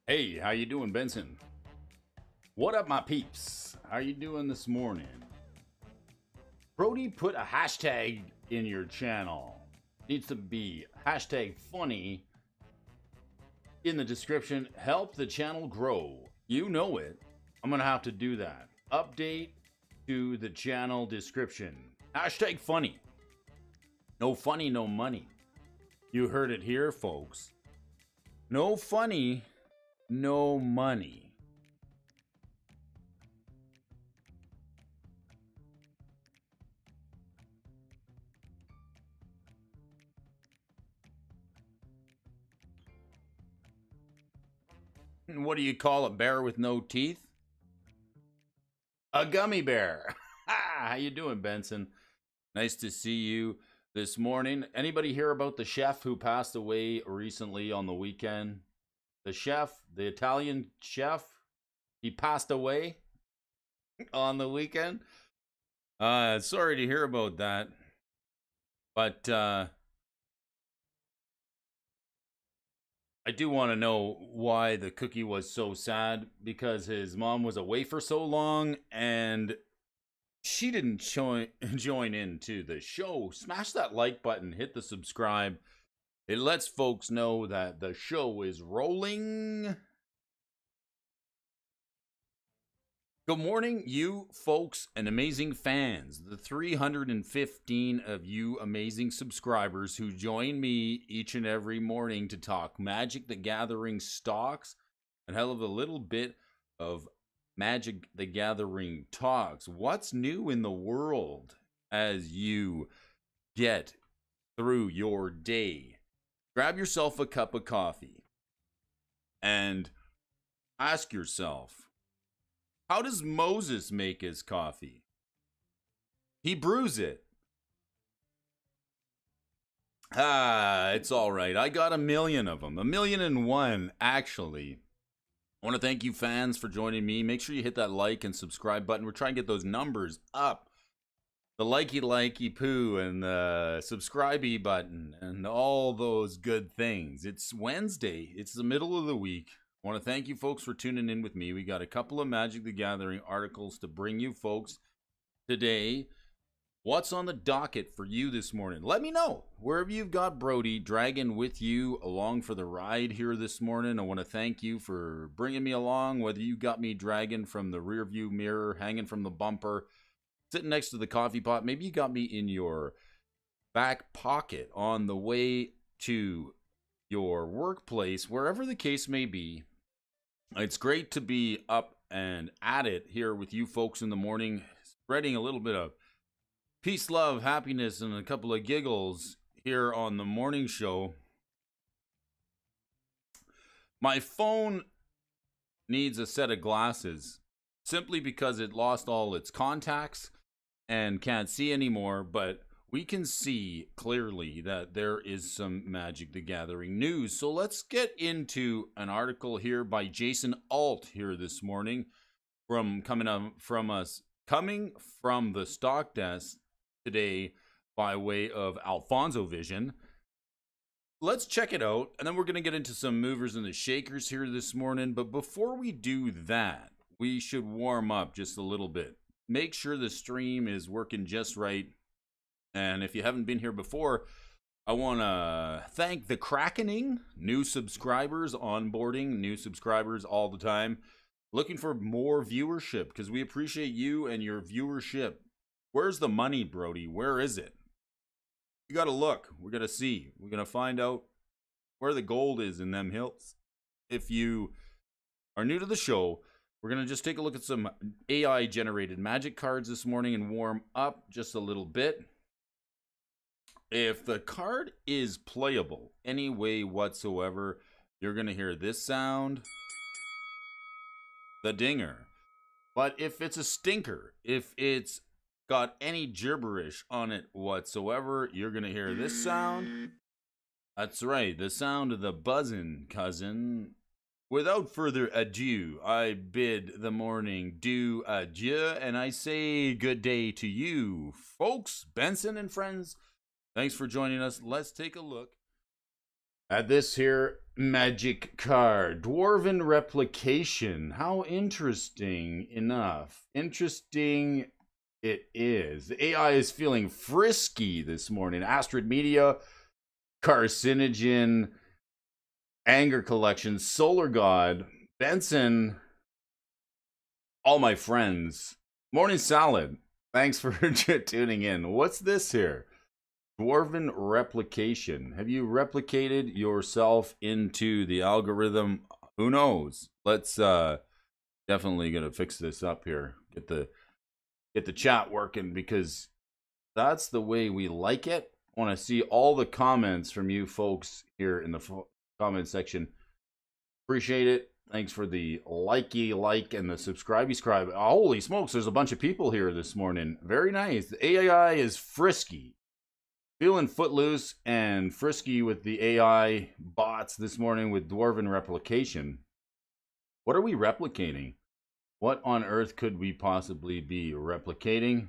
Hey, how you doing, Benson? What up, my peeps? How you doing this morning? Brody put a hashtag in your channel. Needs to be hashtag funny in the description. Help the channel grow. You know it. I'm gonna have to do that. Update to the channel description. Hashtag funny. No funny, no money. You heard it here, folks. No funny, no money. What do you call a bear with no teeth? A gummy bear. How you doing, Benson? Nice to see you this morning. Anybody hear about the chef who passed away recently on the weekend? The chef, the Italian chef, he passed away on the weekend. Sorry to hear about that. But I do want to know why the cookie was so sad, because his mom was away for so long and she didn't join into the show. Smash that like button, hit the subscribe. It lets folks know that the show is rolling. Good morning, you folks and amazing fans. The 315 of you amazing subscribers who join me each and every morning to talk Magic the Gathering stocks and hell of a little bit of Magic the Gathering talks. What's new in the world as you get through your day? Grab yourself a cup of coffee and ask yourself, how does Moses make his coffee? He brews it. It's all right. I got 1,000,000 of them. 1,000,001, actually. I want to thank you fans for joining me. Make sure you hit that like and subscribe button. We're trying to get those numbers up. The likey poo and the subscribey button and all those good things. It's Wednesday. It's the middle of the week. I want to thank you folks for tuning in with me. We got a couple of Magic the Gathering articles to bring you folks today. What's on the docket for you this morning? Let me know. Wherever you've got Brody dragging with you along for the ride here this morning, I want to thank you for bringing me along, whether you got me dragging from the rear view mirror, hanging from the bumper, sitting next to the coffee pot. Maybe you got me in your back pocket on the way to your workplace, wherever the case may be. It's great to be up and at it here with you folks in the morning, spreading a little bit of peace, love, happiness, and a couple of giggles here on the morning show. My phone needs a set of glasses simply because it lost all its contacts and can't see anymore, but we can see clearly that there is some Magic the Gathering news. So let's get into an article here by Jason Alt here this morning coming from the stock desk today by way of Alphonso Vision. Let's check it out, and then we're going to get into some movers and the shakers here this morning. But before we do that, we should warm up just a little bit. Make sure the stream is working just right. And if you haven't been here before, I want to thank the Krakening, new subscribers, onboarding, new subscribers all the time. Looking for more viewership because we appreciate you and your viewership. Where's the money, Brody? Where is it? You got to look. We're going to see. We're going to find out where the gold is in them hills. If you are new to the show, we're going to just take a look at some AI-generated Magic cards this morning and warm up just a little bit. If the card is playable any way whatsoever, you're going to hear this sound, the dinger. But if it's a stinker, if it's got any gibberish on it whatsoever, you're going to hear this sound. That's right, the sound of the buzzing, cousin. Without further ado, I bid the morning do adieu, and I say good day to you, folks, Benson and friends. Thanks for joining us. Let's take a look At this here magic card, Dwarven Replication. How interesting enough. Interesting it is. The AI is feeling frisky this morning. Astrid Media, Carcinogen, Anger Collection, Solar God, Benson, all my friends. Morning Salad. Thanks for tuning in. What's this here? Dwarven Replication. Have you replicated yourself into the algorithm? Who knows? Let's definitely gonna fix this up here. Get the chat working, because that's the way we like it. I want to see all the comments from you folks here in the comment section. Appreciate it. Thanks for the like and the subscribe. Holy smokes, there's a bunch of people here this morning. Very nice. The AI is frisky. Feeling footloose and frisky with the AI bots this morning with Dwarven Replication. What are we replicating? What on earth could we possibly be replicating?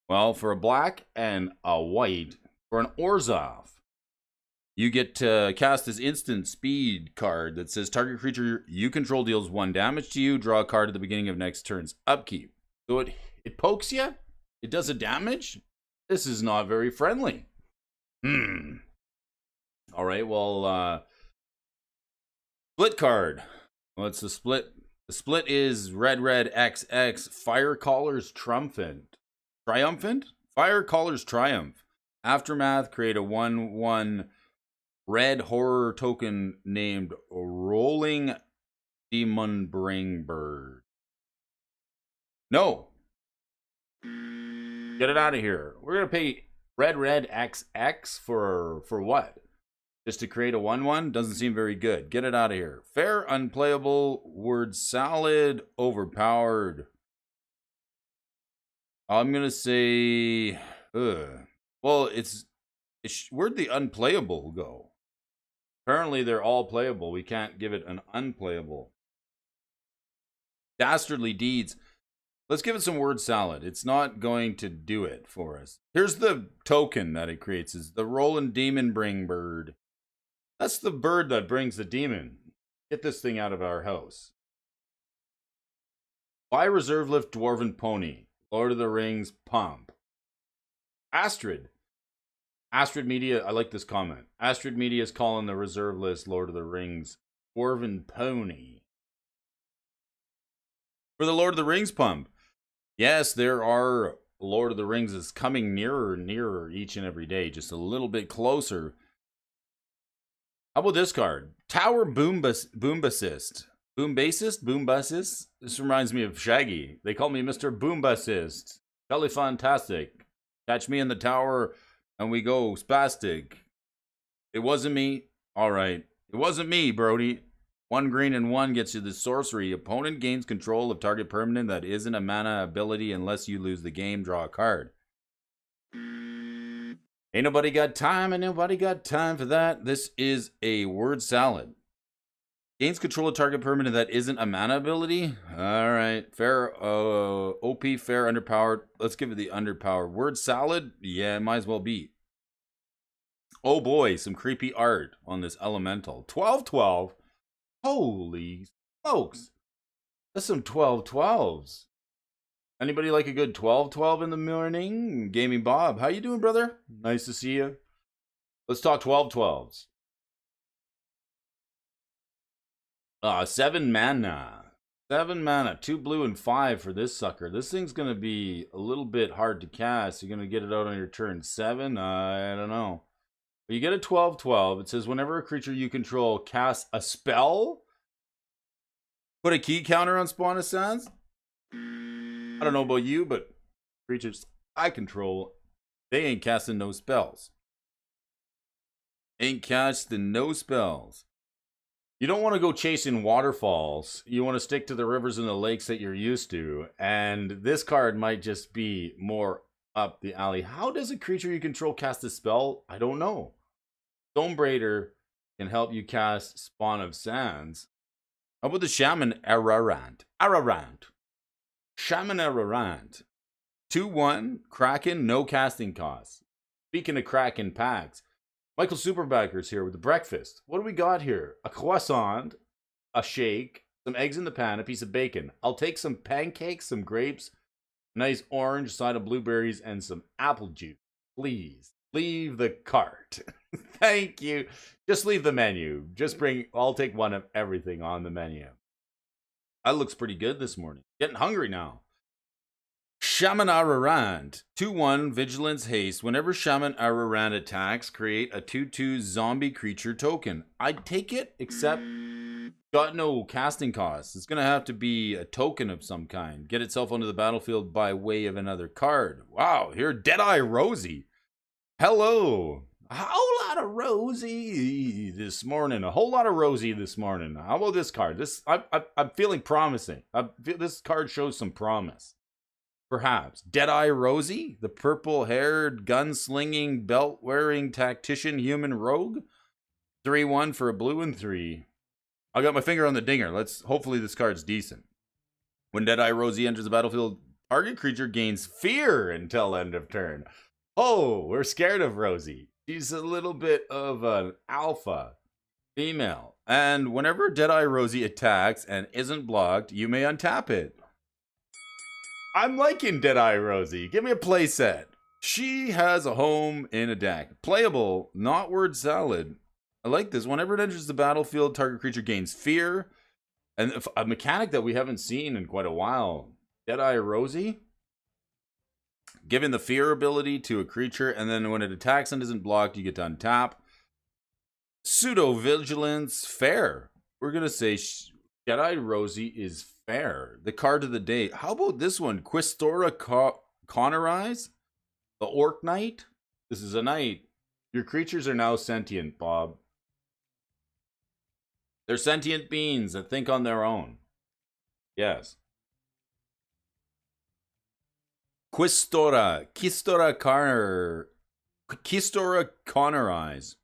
Well, for a black and a white, for an Orzhov, you get to cast this instant speed card that says target creature you control deals 1 damage to you. Draw a card at the beginning of next turn's upkeep. So it pokes you? It does a damage? This is not very friendly. All right, well, split card. What's the split? The split is red XX. Firecaller's Triumphant. Firecaller's Triumph. Aftermath, create a 1/1 red horror token named Rolling Demon Bird. No. Get it out of here. We're going to pay red XX for what? Just to create a 1/1? Doesn't seem very good. Get it out of here. Fair, unplayable, word salad, overpowered. I'm going to say, well, where'd the unplayable go? Apparently they're all playable. We can't give it an unplayable. Dastardly Deeds. Let's give it some word salad. It's not going to do it for us. Here's the token that it creates. Is the Rolling Demon Bird. That's the bird that brings the demon. Get this thing out of our house. Buy Reserve Lift Dwarven Pony. Lord of the Rings Pump. Astrid Media, I like this comment. Astrid Media is calling the reserve list Lord of the Rings Dwarven Pony. For the Lord of the Rings pump. Yes, there are Lord of the Rings is coming nearer and nearer each and every day. Just a little bit closer. How about this card? Tower Boombassist. Boombassist? This reminds me of Shaggy. They call me Mr. Boombassist. Totally fantastic. Catch me in the tower and we go spastic. It wasn't me. All right. It wasn't me, Brody. 1 green and 1 gets you the sorcery. Opponent gains control of target permanent that isn't a mana ability unless you lose the game. Draw a card. Ain't nobody got time, and nobody got time for that. This is a word salad. Gains control of target permanent that isn't a mana ability. All right. Fair, OP, fair, underpowered. Let's give it the underpowered. Word salad? Yeah, might as well be. Oh boy, some creepy art on this elemental. 12/12. Holy smokes. That's some 12/12s. Anybody like a good 12/12 in the morning? Gaming Bob, how you doing, brother? Nice to see you. Let's talk 12/12s. 7 mana. 7 mana. 2 blue and 5 for this sucker. This thing's going to be a little bit hard to cast. You're going to get it out on your turn 7? I don't know. But you get a 12/12. It says whenever a creature you control casts a spell, put a key counter on Spawn of Sands. I don't know about you, but creatures I control, they ain't casting no spells. Ain't casting no spells. You don't want to go chasing waterfalls. You want to stick to the rivers and the lakes that you're used to. And this card might just be more up the alley. How does a creature you control cast a spell? I don't know. Stonebraider can help you cast Spawn of Sands. How about the Shaman Ararat? Shaman Ararat. 2/1, Kraken, no casting costs. Speaking of Kraken packs, Michael Superbacker's here with the breakfast. What do we got here? A croissant, a shake, some eggs in the pan, a piece of bacon. I'll take some pancakes, some grapes, a nice orange, side of blueberries, and some apple juice. Please leave the cart. Thank you. Just leave the menu. Just bring, I'll take one of everything on the menu. That looks pretty good this morning. Getting hungry now. Shaman Ararand, 2/1 Vigilance Haste. Whenever Shaman Ararand attacks, create a 2/2 zombie creature token. I'd take it, except got no casting costs. It's going to have to be a token of some kind. Get itself onto the battlefield by way of another card. Wow, here, Deadeye Rosie. Hello. A whole lot of Rosie this morning. A whole lot of Rosie this morning. How about this card? I'm feeling promising. This card shows some promise. Perhaps. Deadeye Rosie, the purple-haired, gun-slinging, belt-wearing tactician human rogue. 3/1 for a blue and 3. I got my finger on the dinger. Hopefully this card's decent. When Deadeye Rosie enters the battlefield, target creature gains fear until end of turn. Oh, we're scared of Rosie. She's a little bit of an alpha female. And whenever Deadeye Rosie attacks and isn't blocked, you may untap it. I'm liking Deadeye Rosie. Give me a play set. She has a home in a deck. Playable, not word salad. I like this. Whenever it enters the battlefield, target creature gains fear. And a mechanic that we haven't seen in quite a while. Deadeye Rosie. Giving the fear ability to a creature, and then when it attacks and isn't blocked, you get to untap. Pseudo Vigilance, fair. We're going to say Deadeye Rosie is fair. The card of the day. How about this one? Questora Connorize? The Orc Knight? This is a knight. Your creatures are now sentient, Bob. They're sentient beings that think on their own. Yes. Questora Connorize.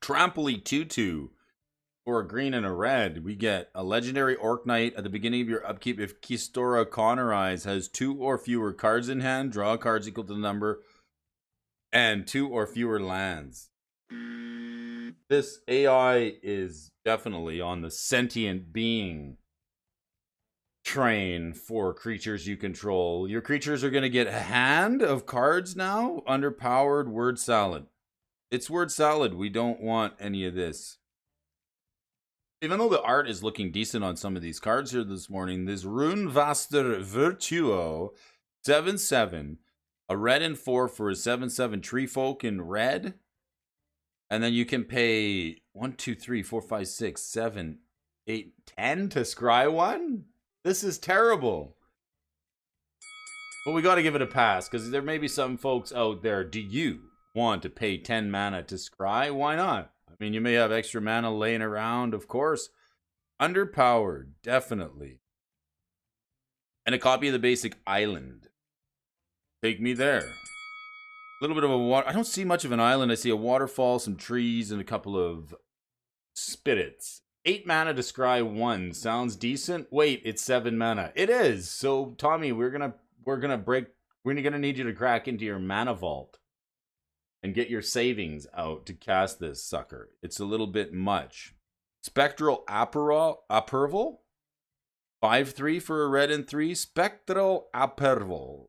Trampoly 2/2. For a green and a red, we get a legendary Orc Knight at the beginning of your upkeep. If Questora Connorize has 2 or fewer cards in hand, draw cards equal to the number, and 2 or fewer lands. This AI is definitely on the sentient being train for creatures you control. Your creatures are going to get a hand of cards now. Underpowered word salad. It's word salad. We don't want any of this. Even though the art is looking decent on some of these cards here this morning, this Runevaster Virtuo 7/7, a red and 4 for a 7/7 tree folk in red. And then you can pay 1, 2, 3, 4, 5, 6, 7, 8, 10 to scry one. This is terrible. But we got to give it a pass because there may be some folks out there. Do you want to pay 10 mana to scry? Why not? I mean, you may have extra mana laying around, of course. Underpowered, definitely. And a copy of the basic island. Take me there. A little bit of a water. I don't see much of an island. I see a waterfall, some trees, and a couple of spirits. 8 mana to scry 1. Sounds decent. Wait, it's 7 mana. It is. So, Tommy, we're gonna need you to crack into your mana vault and get your savings out to cast this sucker. It's a little bit much. Spectral Aperval. 5/3 for a red and 3. Spectral Aperval.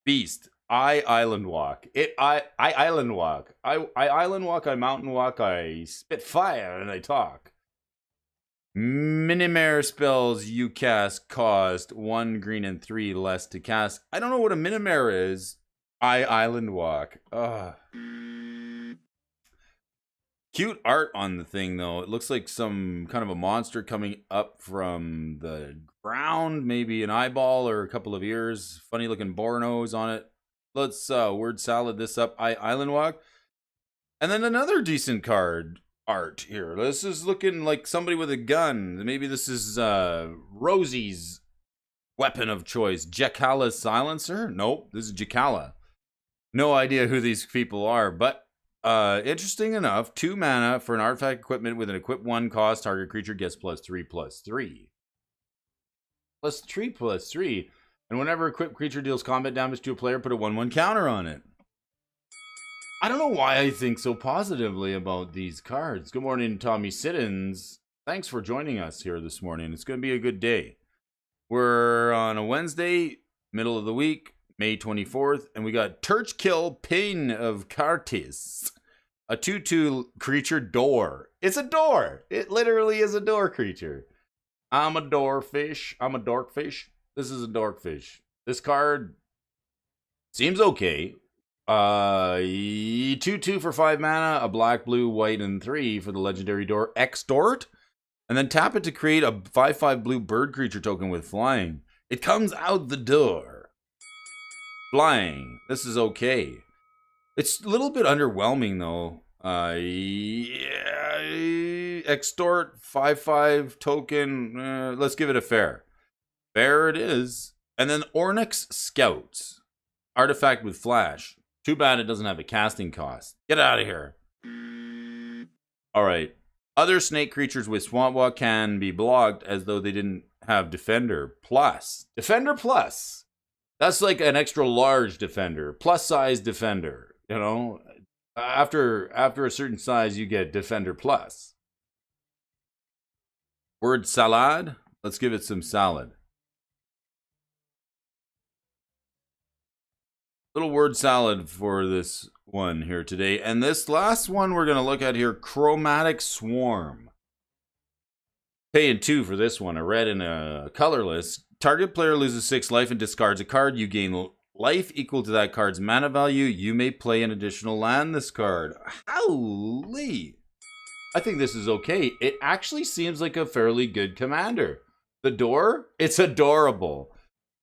Beast. I island walk. I island walk. I island walk, I mountain walk, I spit fire, and I talk. Minimare spells you cast cost 1 green and 3 less to cast. I don't know what a Minimare is. I island walk. Ugh. Cute art on the thing, though. It looks like some kind of a monster coming up from the ground. Maybe an eyeball or a couple of ears. Funny looking Bornos on it. Let's word salad this up. I island walk. And then another decent card art here. This is looking like somebody with a gun. Maybe this is Rosie's weapon of choice. Jakala Silencer? Nope, this is Jakala. No idea who these people are, but interesting enough. 2 mana for an artifact equipment with an equip 1 cost. Target creature gets +3/+3. +3/+3. And whenever equipped creature deals combat damage to a player, put a 1/1 counter on it. I don't know why I think so positively about these cards. Good morning, Tommy Siddons. Thanks for joining us here this morning. It's going to be a good day. We're on a Wednesday, middle of the week, May 24th, and we got Turchkill Pain of Kartis. A 2/2 creature door. It's a door. It literally is a door creature. I'm a doorfish. I'm a dorkfish. This is a dorkfish. This card seems okay. 2/2 for 5 mana, a black, blue, white, and 3 for the legendary door Extort. And then tap it to create a 5/5 blue bird creature token with flying. It comes out the door. Flying. This is okay. It's a little bit underwhelming though. Yeah, Extort 5/5 token. Let's give it a fair. Fair it is. And then Ornyx Scouts. Artifact with flash. Too bad it doesn't have a casting cost. Get out of here. Alright. Other snake creatures with Swamp Walk can be blocked as though they didn't have Defender Plus. Defender Plus. That's like an extra large Defender. Plus size Defender. You know? After a certain size, you get Defender Plus. Word salad. Let's give it some salad. Little word salad for this one here today. And this last one we're going to look at here, Chromatic Swarm. Paying 2 for this one, a red and a colorless. Target player loses 6 life and discards a card. You gain life equal to that card's mana value. You may play an additional land this card. Holy! I think this is okay. It actually seems like a fairly good commander. The door? It's adorable.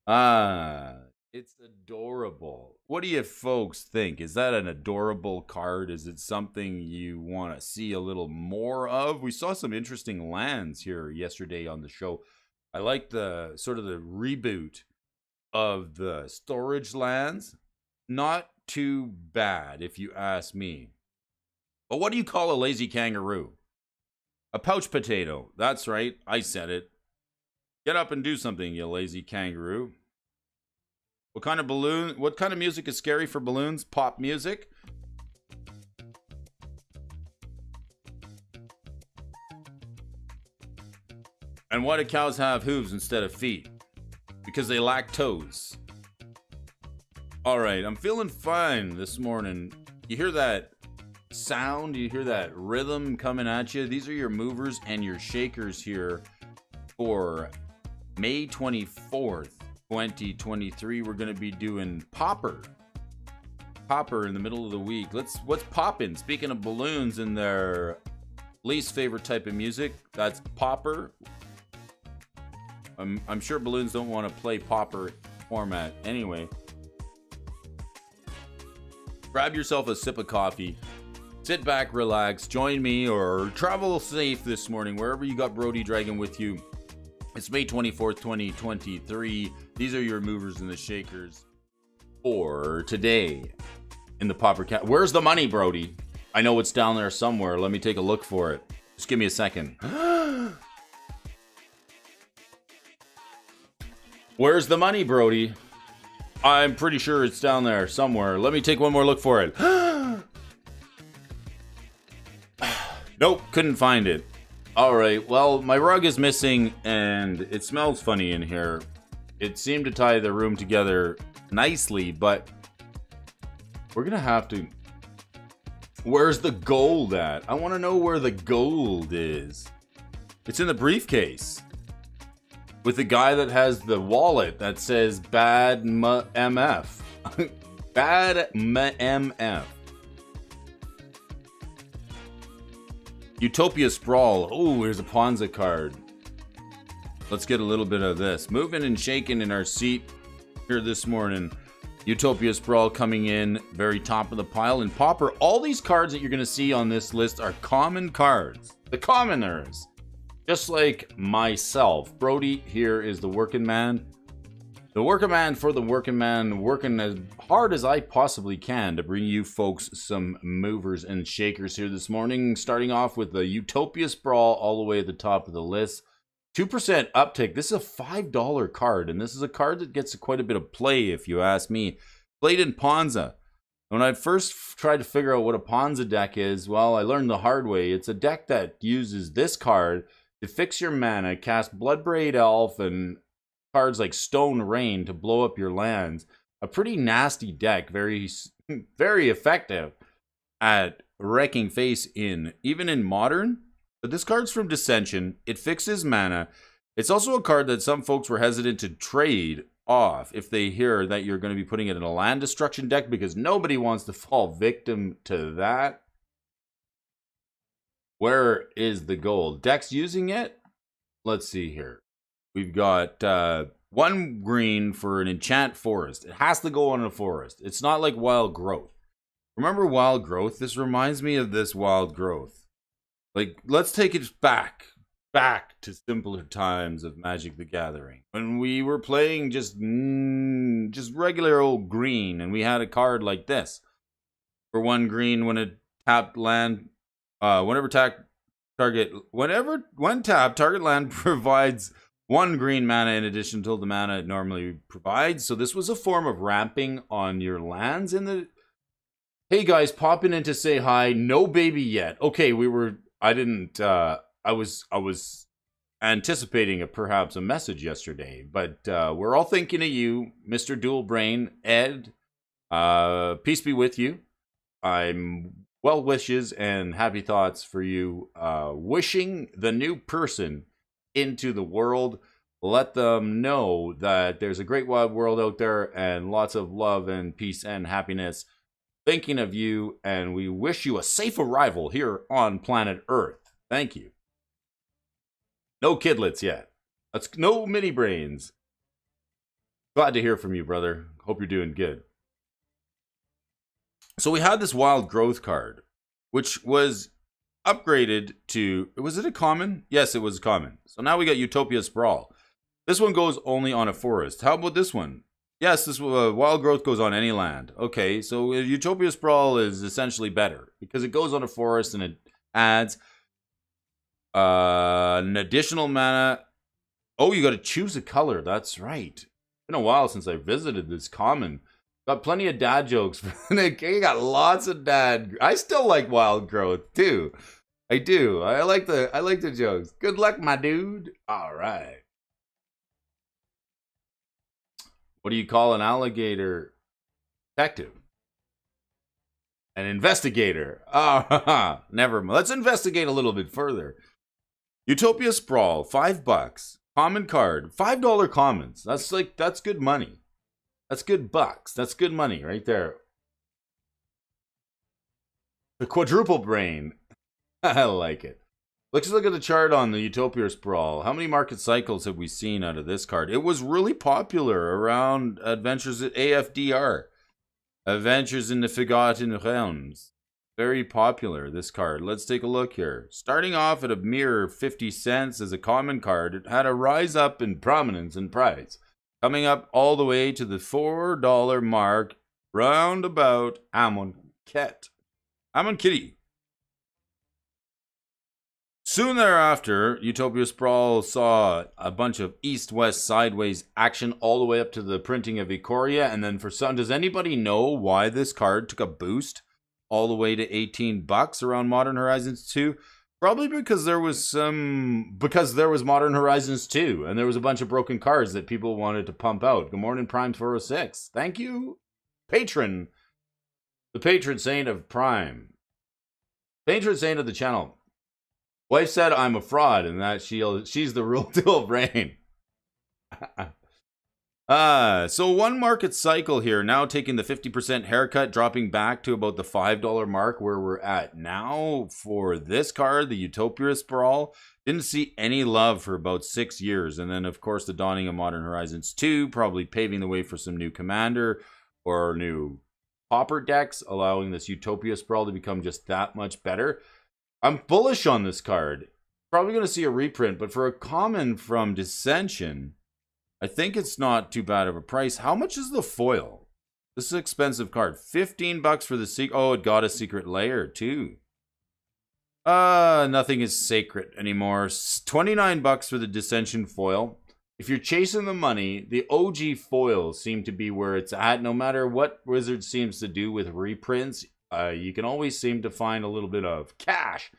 It's adorable. What do you folks think? Is that an adorable card? Is it something you want to see a little more of? We saw some interesting lands here yesterday on the show. I like the sort of the reboot of the storage lands. Not too bad, if you ask me. But what do you call a lazy kangaroo? A pouch potato. That's right. I said it. Get up and do something, you lazy kangaroo. What kind of music is scary for balloons? Pop music. And why do cows have hooves instead of feet? Because they lack toes. All right, I'm feeling fine this morning. You hear that sound? You hear that rhythm coming at you? These are your movers and your shakers here for May 24th. 2023. We're going to be doing Popper in the middle of the week. What's poppin'? Speaking of balloons and their least favorite type of music, that's Popper. I'm sure balloons don't want to play Popper format anyway. Grab yourself a sip of coffee, sit back, relax, join me, or travel safe this morning wherever you got Brody Dragon with you. It's May 24th, 2023. These are your movers and the shakers for today in the Popper Cat. Where's the money, Brody? I know it's down there somewhere. Let me take a look for it. Just give me a second. Where's the money, Brody? I'm pretty sure it's down there somewhere. Let me take one more look for it. Nope, couldn't find it. All right, well, my rug is missing and it smells funny in here. It seemed to tie the room together nicely, but we're gonna have to... Where's the gold at? I want to know where the gold is. It's in the briefcase with the guy that has the wallet that says Bad MF. Bad MF. Utopia Sprawl. Oh, here's a Ponza card. Let's get a little bit of this. Moving and shaking in our seat here this morning. Utopia Sprawl coming in very top of the pile. And Popper, all these cards that you're going to see on this list are common cards. The commoners. Just like myself. Brody here is the working man. The working man for the working man, working as hard as I possibly can to bring you folks some movers and shakers here this morning. Starting off with the Utopia Sprawl all the way at the top of the list. 2% uptick. This is a $5 card, and this is a card that gets quite a bit of play, if you ask me. Played in Ponza. When I first tried to figure out what a Ponza deck is, well, I learned the hard way. It's a deck that uses this card to fix your mana, cast Bloodbraid Elf, and cards like Stone Rain to blow up your lands. A pretty nasty deck, very, very effective at wrecking face even in Modern. But this card's from Dissension. It fixes mana. It's also a card that some folks were hesitant to trade off if they hear that you're going to be putting it in a land destruction deck, because nobody wants to fall victim to that. Where is the gold? Decks using it? Let's see here. We've got 1 green for an enchant forest. It has to go on a forest. It's not like Wild Growth. Remember Wild Growth? This reminds me of this Wild Growth. Like, let's take it back to simpler times of Magic the Gathering, when we were playing just regular old green, and we had a card like this. For 1 green, when a tapped land, when tapped, target land provides 1 green mana in addition to the mana it normally provides. So this was a form of ramping on your lands in the... Hey guys, popping in to say hi. No baby yet. Okay, I was anticipating perhaps a message yesterday, but we're all thinking of you, Mr. Dual Brain, Ed. Peace be with you. I'm well wishes and happy thoughts for you. Wishing the new person into the world. Let them know that there's a great wide world out there and lots of love and peace and happiness. Thinking of you, and we wish you a safe arrival here on planet Earth. Thank you. No kidlets yet. That's no mini brains. Glad to hear from you, brother. Hope you're doing good. So we had this Wild Growth card, which was upgraded to... Was it a common? Yes, it was common. So now we got Utopia Sprawl. This one goes only on a forest. How about this one? Yes, this Wild Growth goes on any land. Okay, so Utopia Sprawl is essentially better because it goes on a forest and it adds an additional mana. Oh, you got to choose a color. That's right. It's been a while since I visited this common. Got plenty of dad jokes. You got lots of dad. I still like Wild Growth too. I do. I like the jokes. Good luck, my dude. All right. What do you call an alligator? Detective. An investigator. Oh, never mind. Let's investigate a little bit further. Utopia Sprawl, $5. Common card, $5 commons. That's good money. That's good bucks. That's good money right there. The quadruple brain. I like it. Let's look at the chart on the Utopia Sprawl. How many market cycles have we seen out of this card? It was really popular around Adventures at AFDR. Adventures in the Forgotten Realms. Very popular, this card. Let's take a look here. Starting off at a mere 50 cents as a common card, it had a rise up in prominence and price. Coming up all the way to the $4 mark, round about Ammon Kitty. Soon thereafter, Utopia Sprawl saw a bunch of east-west sideways action all the way up to the printing of Ikoria, and then for some, does anybody know why this card took a boost all the way to $18 around Modern Horizons 2? Probably because there was Modern Horizons 2, and there was a bunch of broken cards that people wanted to pump out. Good morning, Prime 406. Thank you, patron, the patron saint of Prime, patron saint of the channel. Wife said I'm a fraud and that she's the real dual brain. So one market cycle here, now taking the 50% haircut, dropping back to about the $5 mark where we're at now for this card, the Utopia Sprawl. Didn't see any love for about 6 years. And then, of course, the dawning of Modern Horizons 2, probably paving the way for some new commander or new popper decks, allowing this Utopia Sprawl to become just that much better. I'm bullish on this card. Probably going to see a reprint, but for a common from Dissension, I think it's not too bad of a price. How much is the foil? This is an expensive card. $15 for the secret. Oh, it got a secret layer too. Nothing is sacred anymore. $29 for the Dissension foil. if you're chasing the money, the OG foils seem to be where it's at. No matter what Wizard seems to do with reprints, you can always seem to find a little bit of cash,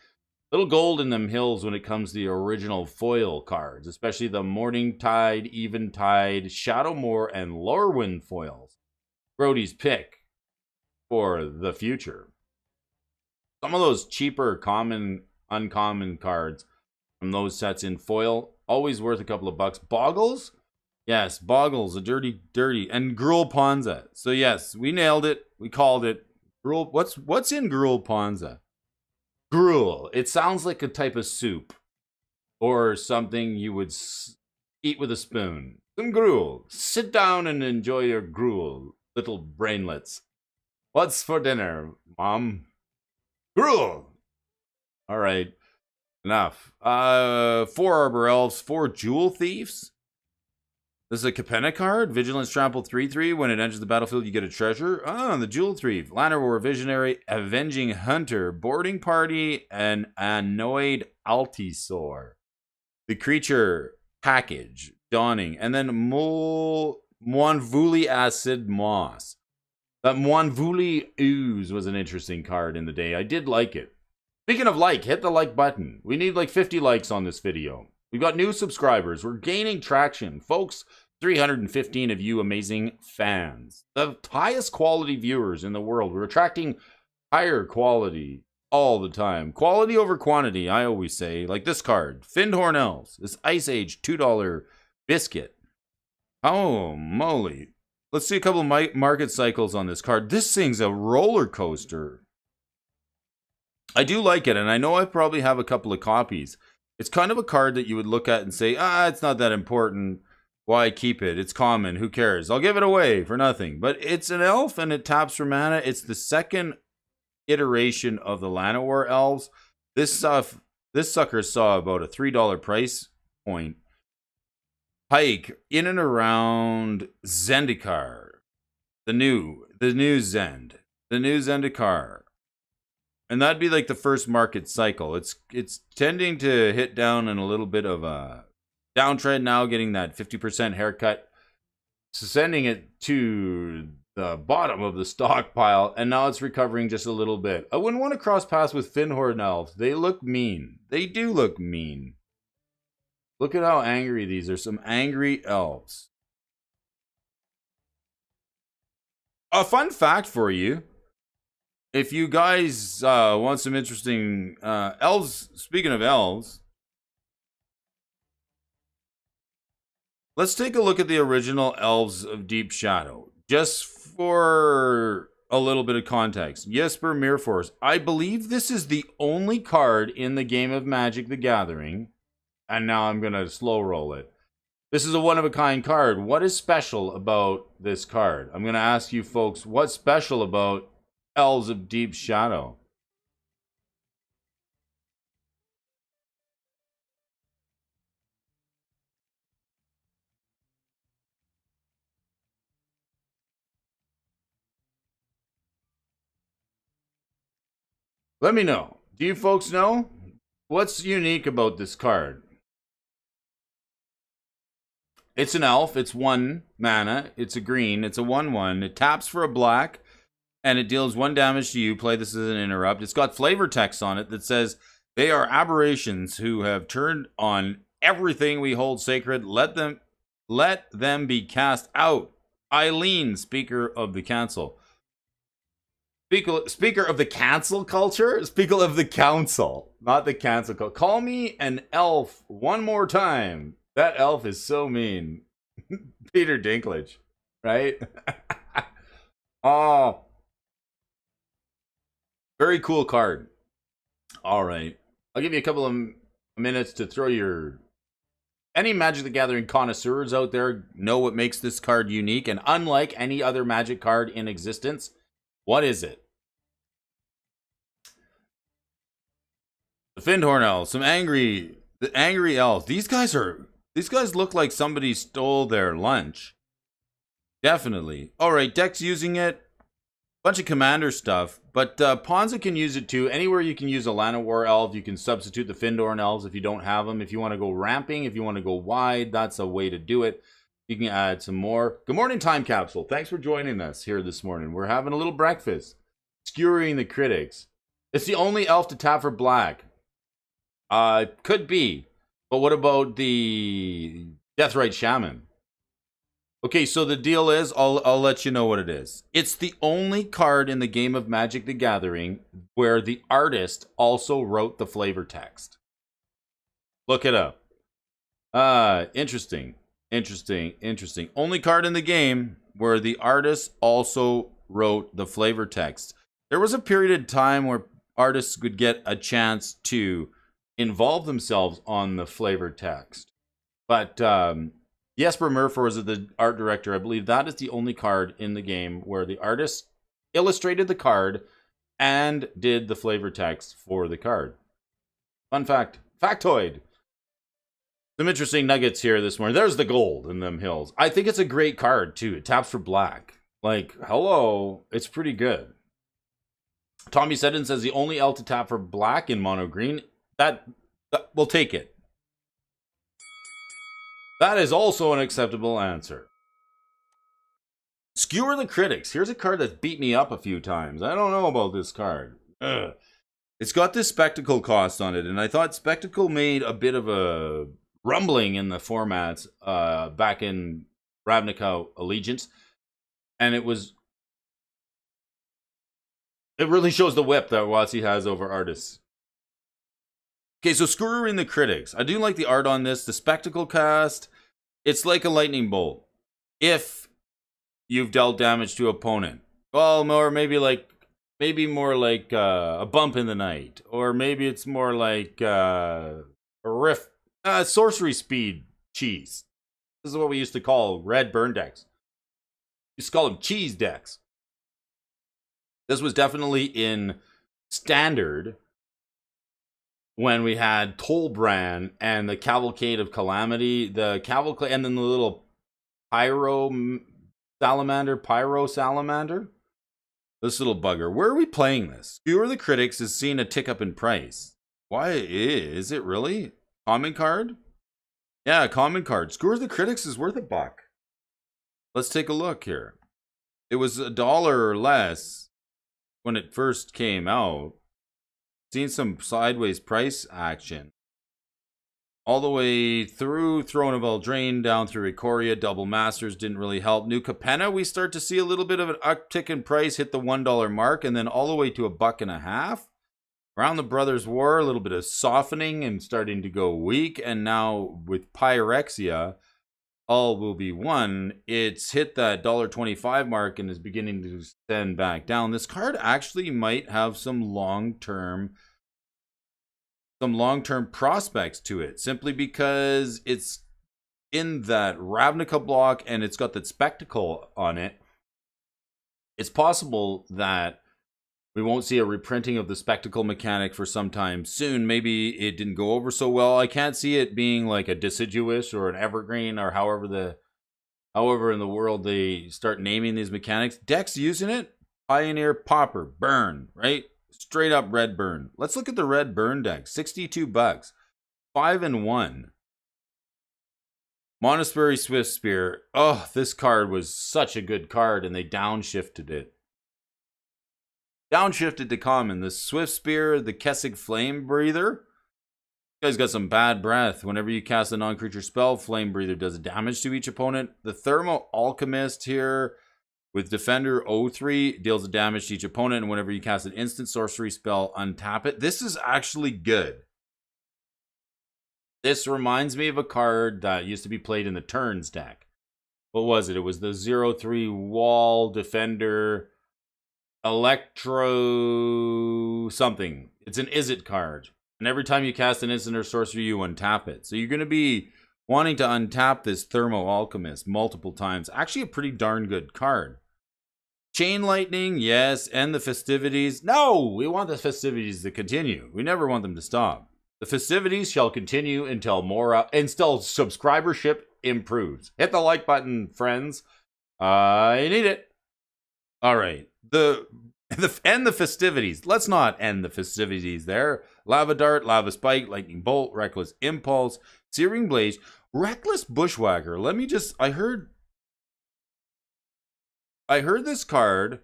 little gold in them hills when it comes to the original foil cards, especially the Morning Tide, Eventide, Shadowmoor, and Lorwyn foils. Brody's pick for the future. Some of those cheaper common, uncommon cards from those sets in foil, always worth a couple of bucks. Boggles? Yes, Boggles, a dirty, and Gruul Ponza. So yes, we nailed it. We called it. Gruul, what's in Gruul Ponza? Gruel. It sounds like a type of soup or something you would eat with a spoon. Some gruel. Sit down and enjoy your gruel, little brainlets. What's for dinner, Mom? Gruel. All right. Enough. 4 Arbor Elves, 4 Jewel Thieves. This is a Capenna card. Vigilance Trample 3/3. When it enters the battlefield, you get a treasure. The Jewel Thief. Llanowar Visionary. Avenging Hunter. Boarding Party. And Annoyed Altisaur. The creature package. Dawning. And then Moanvuli Acid Moss. That Moanvuli Ooze was an interesting card in the day. I did like it. Speaking of like, hit the like button. We need like 50 likes on this video. We've got new subscribers. We're gaining traction. Folks, 315 of you amazing fans. The highest quality viewers in the world. We're attracting higher quality all the time. Quality over quantity, I always say. Like this card, Findhorn Elves. This Ice Age $2 biscuit. Oh, moly. Let's see a couple of market cycles on this card. This thing's a roller coaster. I do like it, and I know I probably have a couple of copies. It's kind of a card that you would look at and say, it's not that important. Why keep it? It's common. Who cares? I'll give it away for nothing. But it's an elf, and it taps for mana. It's the second iteration of the Llanowar Elves. This sucker saw about a $3 price point hike in and around Zendikar. The new Zend. The new Zendikar. And that'd be like the first market cycle. It's tending to hit down in a little bit of a downtrend now, getting that 50% haircut, sending it to the bottom of the stockpile, and now it's recovering just a little bit. I wouldn't want to cross paths with Findhorn Elves. They look mean. They do look mean. Look at how angry these are. Some angry elves. A fun fact for you. If you guys want some interesting elves, speaking of elves, let's take a look at the original Elves of Deep Shadow. Just for a little bit of context. Jesper Mirforce. I believe this is the only card in the game of Magic the Gathering. And now I'm going to slow roll it. This is a one-of-a-kind card. What is special about this card? I'm going to ask you folks, what's special about Elves of Deep Shadow? Let me know. Do you folks know? What's unique about this card? It's an elf. It's 1 mana. It's a green. It's a 1/1. It taps for a black. And it deals 1 damage to you. Play this as an interrupt. It's got flavor text on it that says, they are aberrations who have turned on everything we hold sacred. Let them be cast out. Eileen, Speaker of the Council. Speaker of the cancel culture? Speaker of the council, not the cancel culture. Call me an elf one more time. That elf is so mean. Peter Dinklage, right? Oh. Very cool card. All right. I'll give you a couple of minutes to throw your... Any Magic the Gathering connoisseurs out there know what makes this card unique and unlike any other Magic card in existence. What is it? The Findhorn Elves. The angry elves. These guys look like somebody stole their lunch. Definitely. All right. Deck's using it. bunch of commander stuff, but Ponza can use it too. Anywhere you can use a Llanowar elf, you can substitute the Findoran elves if you don't have them. If you want to go ramping, if you want to go wide, that's a way to do it. You can add some more. Good morning, Time Capsule. Thanks for joining us here this morning. We're having a little breakfast. Skewering the critics. It's the only elf to tap for black. Could be. But what about the Deathrite Shaman? Okay, so the deal is, I'll let you know what it is. It's the only card in the game of Magic the Gathering where the artist also wrote the flavor text. Look it up. Interesting. Only card in the game where the artist also wrote the flavor text. There was a period of time where artists would get a chance to involve themselves on the flavor text. But Jesper Murphy is the art director. I believe that is the only card in the game where the artist illustrated the card and did the flavor text for the card. Fun fact. Factoid. Some interesting nuggets here this morning. There's the gold in them hills. I think it's a great card, too. It taps for black. Like, hello. It's pretty good. Tommy Seddon says the only elf to tap for black in mono green. That we'll take it. That is also an acceptable answer. Skewer the critics. Here's a card that's beat me up a few times. I don't know about this card. Ugh. It's got this spectacle cost on it, and I thought spectacle made a bit of a rumbling in the formats back in Ravnica Allegiance, and it really shows the whip that WotC has over artists. Okay, so skewering the critics. I do like the art on this. The spectacle cast, it's like a lightning bolt. If you've dealt damage to opponent, well, more maybe more like a bump in the night, or maybe it's more like a riff. Sorcery speed cheese. This is what we used to call red burn decks. We used to call them cheese decks. This was definitely in standard when we had Tolbran and the Cavalcade of Calamity, the Cavalcade, and then the little Pyro Salamander. This little bugger. Where are we playing this? Skewer the Critics is seeing a tick up in price. Why is it really? Common card? Yeah, common card. Skewer the Critics is worth $1. Let's take a look here. It was $1 or less when it first came out. Seen some sideways price action. All the way through Throne of Eldraine, down through Ikoria, Double Masters didn't really help. New Capenna, we start to see a little bit of an uptick in price, hit the $1 mark, and then all the way to $1.50. Around the Brothers' War, a little bit of softening and starting to go weak. And now with Pyrexia, all will be one. It's hit that $1.25 mark and is beginning to send back down. This card actually might have some long-term prospects to it, simply because it's in that Ravnica block and it's got that spectacle on it. It's possible that we won't see a reprinting of the spectacle mechanic for some time soon. Maybe it didn't go over so well. I can't see it being like a deciduous or an evergreen or however in the world they start naming these mechanics. Decks using it, Pioneer, Pauper, Burn, right? Straight up red burn. Let's look at the red burn deck. $62. 5-1. Monastery Swift Spear. Oh, this card was such a good card and they downshifted it. Downshifted to common. The Swift Spear, the Kessig Flame Breather. This guy's got some bad breath. Whenever you cast a non-creature spell, Flame Breather does damage to each opponent. The Thermo Alchemist here with Defender 03 deals damage to each opponent, and whenever you cast an instant sorcery spell, untap it. This is actually good. This reminds me of a card that used to be played in the Turns deck. What was it? It was the 03 Wall Defender Electro something. It's an Izzet card. And every time you cast an instant or sorcery, you untap it. So you're going to be wanting to untap this Thermo Alchemist multiple times. Actually a pretty darn good card. Chain Lightning, yes. And the festivities. No! We want the festivities to continue. We never want them to stop. The festivities shall continue until subscribership improves. Hit the like button, friends. I need it. All right. The end the festivities. Let's not end the festivities there. Lava Dart, Lava Spike, Lightning Bolt, Reckless Impulse, Searing Blaze, Reckless Bushwhacker. Let me just I heard this card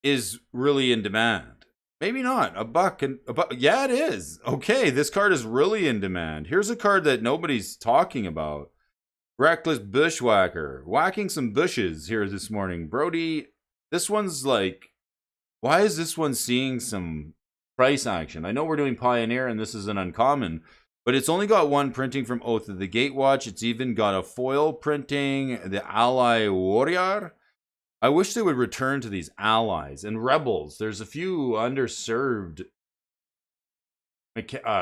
is really in demand. Maybe not. A buck. Yeah, it is. Okay, this card is really in demand. Here's a card that nobody's talking about. Reckless Bushwhacker. Whacking some bushes here this morning. Brody, this one's like, why is this one seeing some price action? I know we're doing Pioneer and this is an uncommon, but it's only got one printing from Oath of the Gatewatch. It's even got a foil printing, the Ally Warrior. I wish they would return to these allies and rebels. There's a few underserved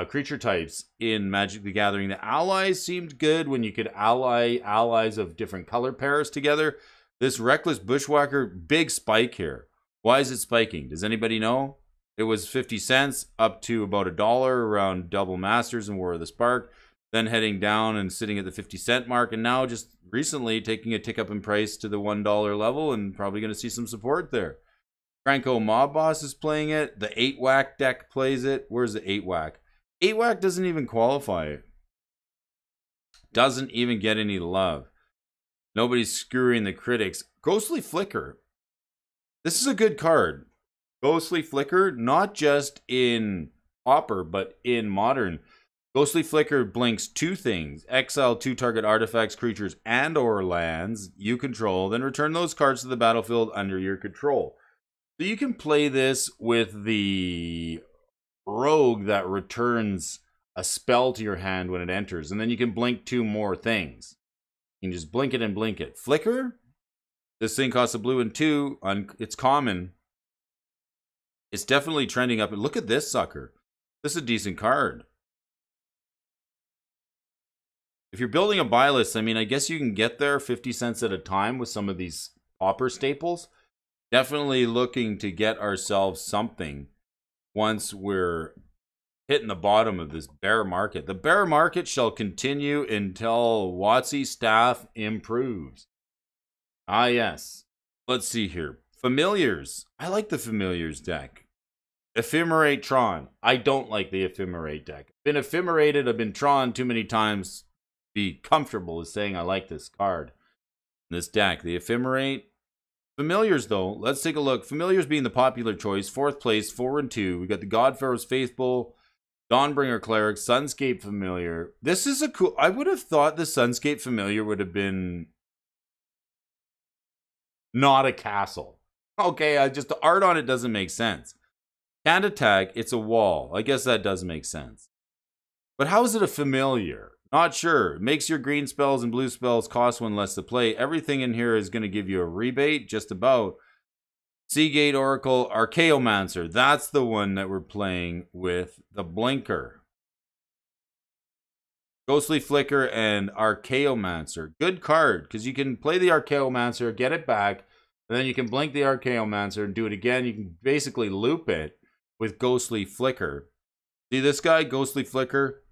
creature types in Magic the Gathering. The allies seemed good when you could ally allies of different color pairs together. This Reckless Bushwhacker, big spike here. Why is it spiking? Does anybody know? It was 50 cents up to about $1 around Double Masters and War of the Spark, then heading down and sitting at the 50-cent mark, and now just recently taking a tick up in price to the $1 level and probably going to see some support there. Franco Mob Boss is playing it. The 8-Whack deck plays it. Where's the 8-Whack? 8-Whack doesn't even qualify. Doesn't even get any love. Nobody's screwing the critics. Ghostly Flicker. This is a good card. Ghostly Flicker, not just in Pauper, but in Modern. Ghostly Flicker blinks two things. Exile 2 target artifacts, creatures, and or lands you control. Then return those cards to the battlefield under your control. So you can play this with the rogue that returns a spell to your hand when it enters. And then you can blink 2 more things. You can just blink it and blink it. Flicker? This thing costs a blue and 2. It's common. It's definitely trending up. And look at this sucker. This is a decent card. If you're building a buy list, I mean, I guess you can get there 50 cents at a time with some of these Pauper staples. Definitely looking to get ourselves something once we're hitting the bottom of this bear market. The bear market shall continue until WotC staff improves. Ah, yes. Let's see here. Familiars. I like the Familiars deck. Ephemerate Tron. I don't like the Ephemerate deck. Been ephemerated. I've been Tron too many times to be comfortable with saying I like this card. This deck. The Ephemerate. Familiars, though. Let's take a look. Familiars being the popular choice. 4th place, 4 and 2. We got the Godpharaoh's Faithful, Dawnbringer Cleric, Sunscape Familiar. This is a cool... I would have thought the Sunscape Familiar would have been not a castle. Okay, just the art on it doesn't make sense. Can't attack. It's a wall. I guess that does make sense. But how is it a familiar? Not sure. It makes your green spells and blue spells cost 1 less to play. Everything in here is going to give you a rebate, just about. Seagate Oracle, Archaeomancer. That's the one that we're playing with the blinker. Ghostly Flicker and Archaeomancer. Good card, because you can play the Archaeomancer, get it back, and then you can blink the Archaeomancer and do it again. You can basically loop it with Ghostly Flicker. See this guy, Ghostly Flicker,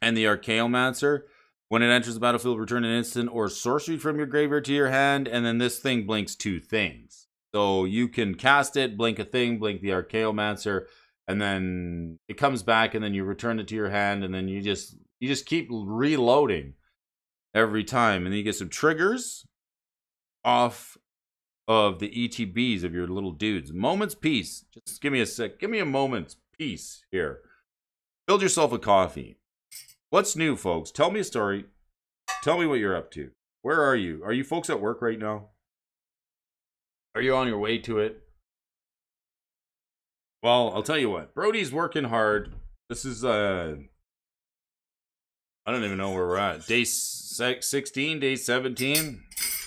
and the Archaeomancer. When it enters the battlefield, return an instant or sorcery from your graveyard to your hand, and then this thing blinks 2 things. So you can cast it, blink a thing, blink the Archaeomancer, and then it comes back, and then you return it to your hand, and then you just keep reloading every time. And then you get some triggers off of the ETBs of your little dudes. Moment's peace. Just give me a sec. Give me a moment's peace here. Build yourself a coffee. What's new, folks? Tell me a story. Tell me what you're up to. Where are you? Are you folks at work right now? Are you on your way to it? Well, I'll tell you what. Brody's working hard. This is, I don't even know where we're at. Day 16, day 17.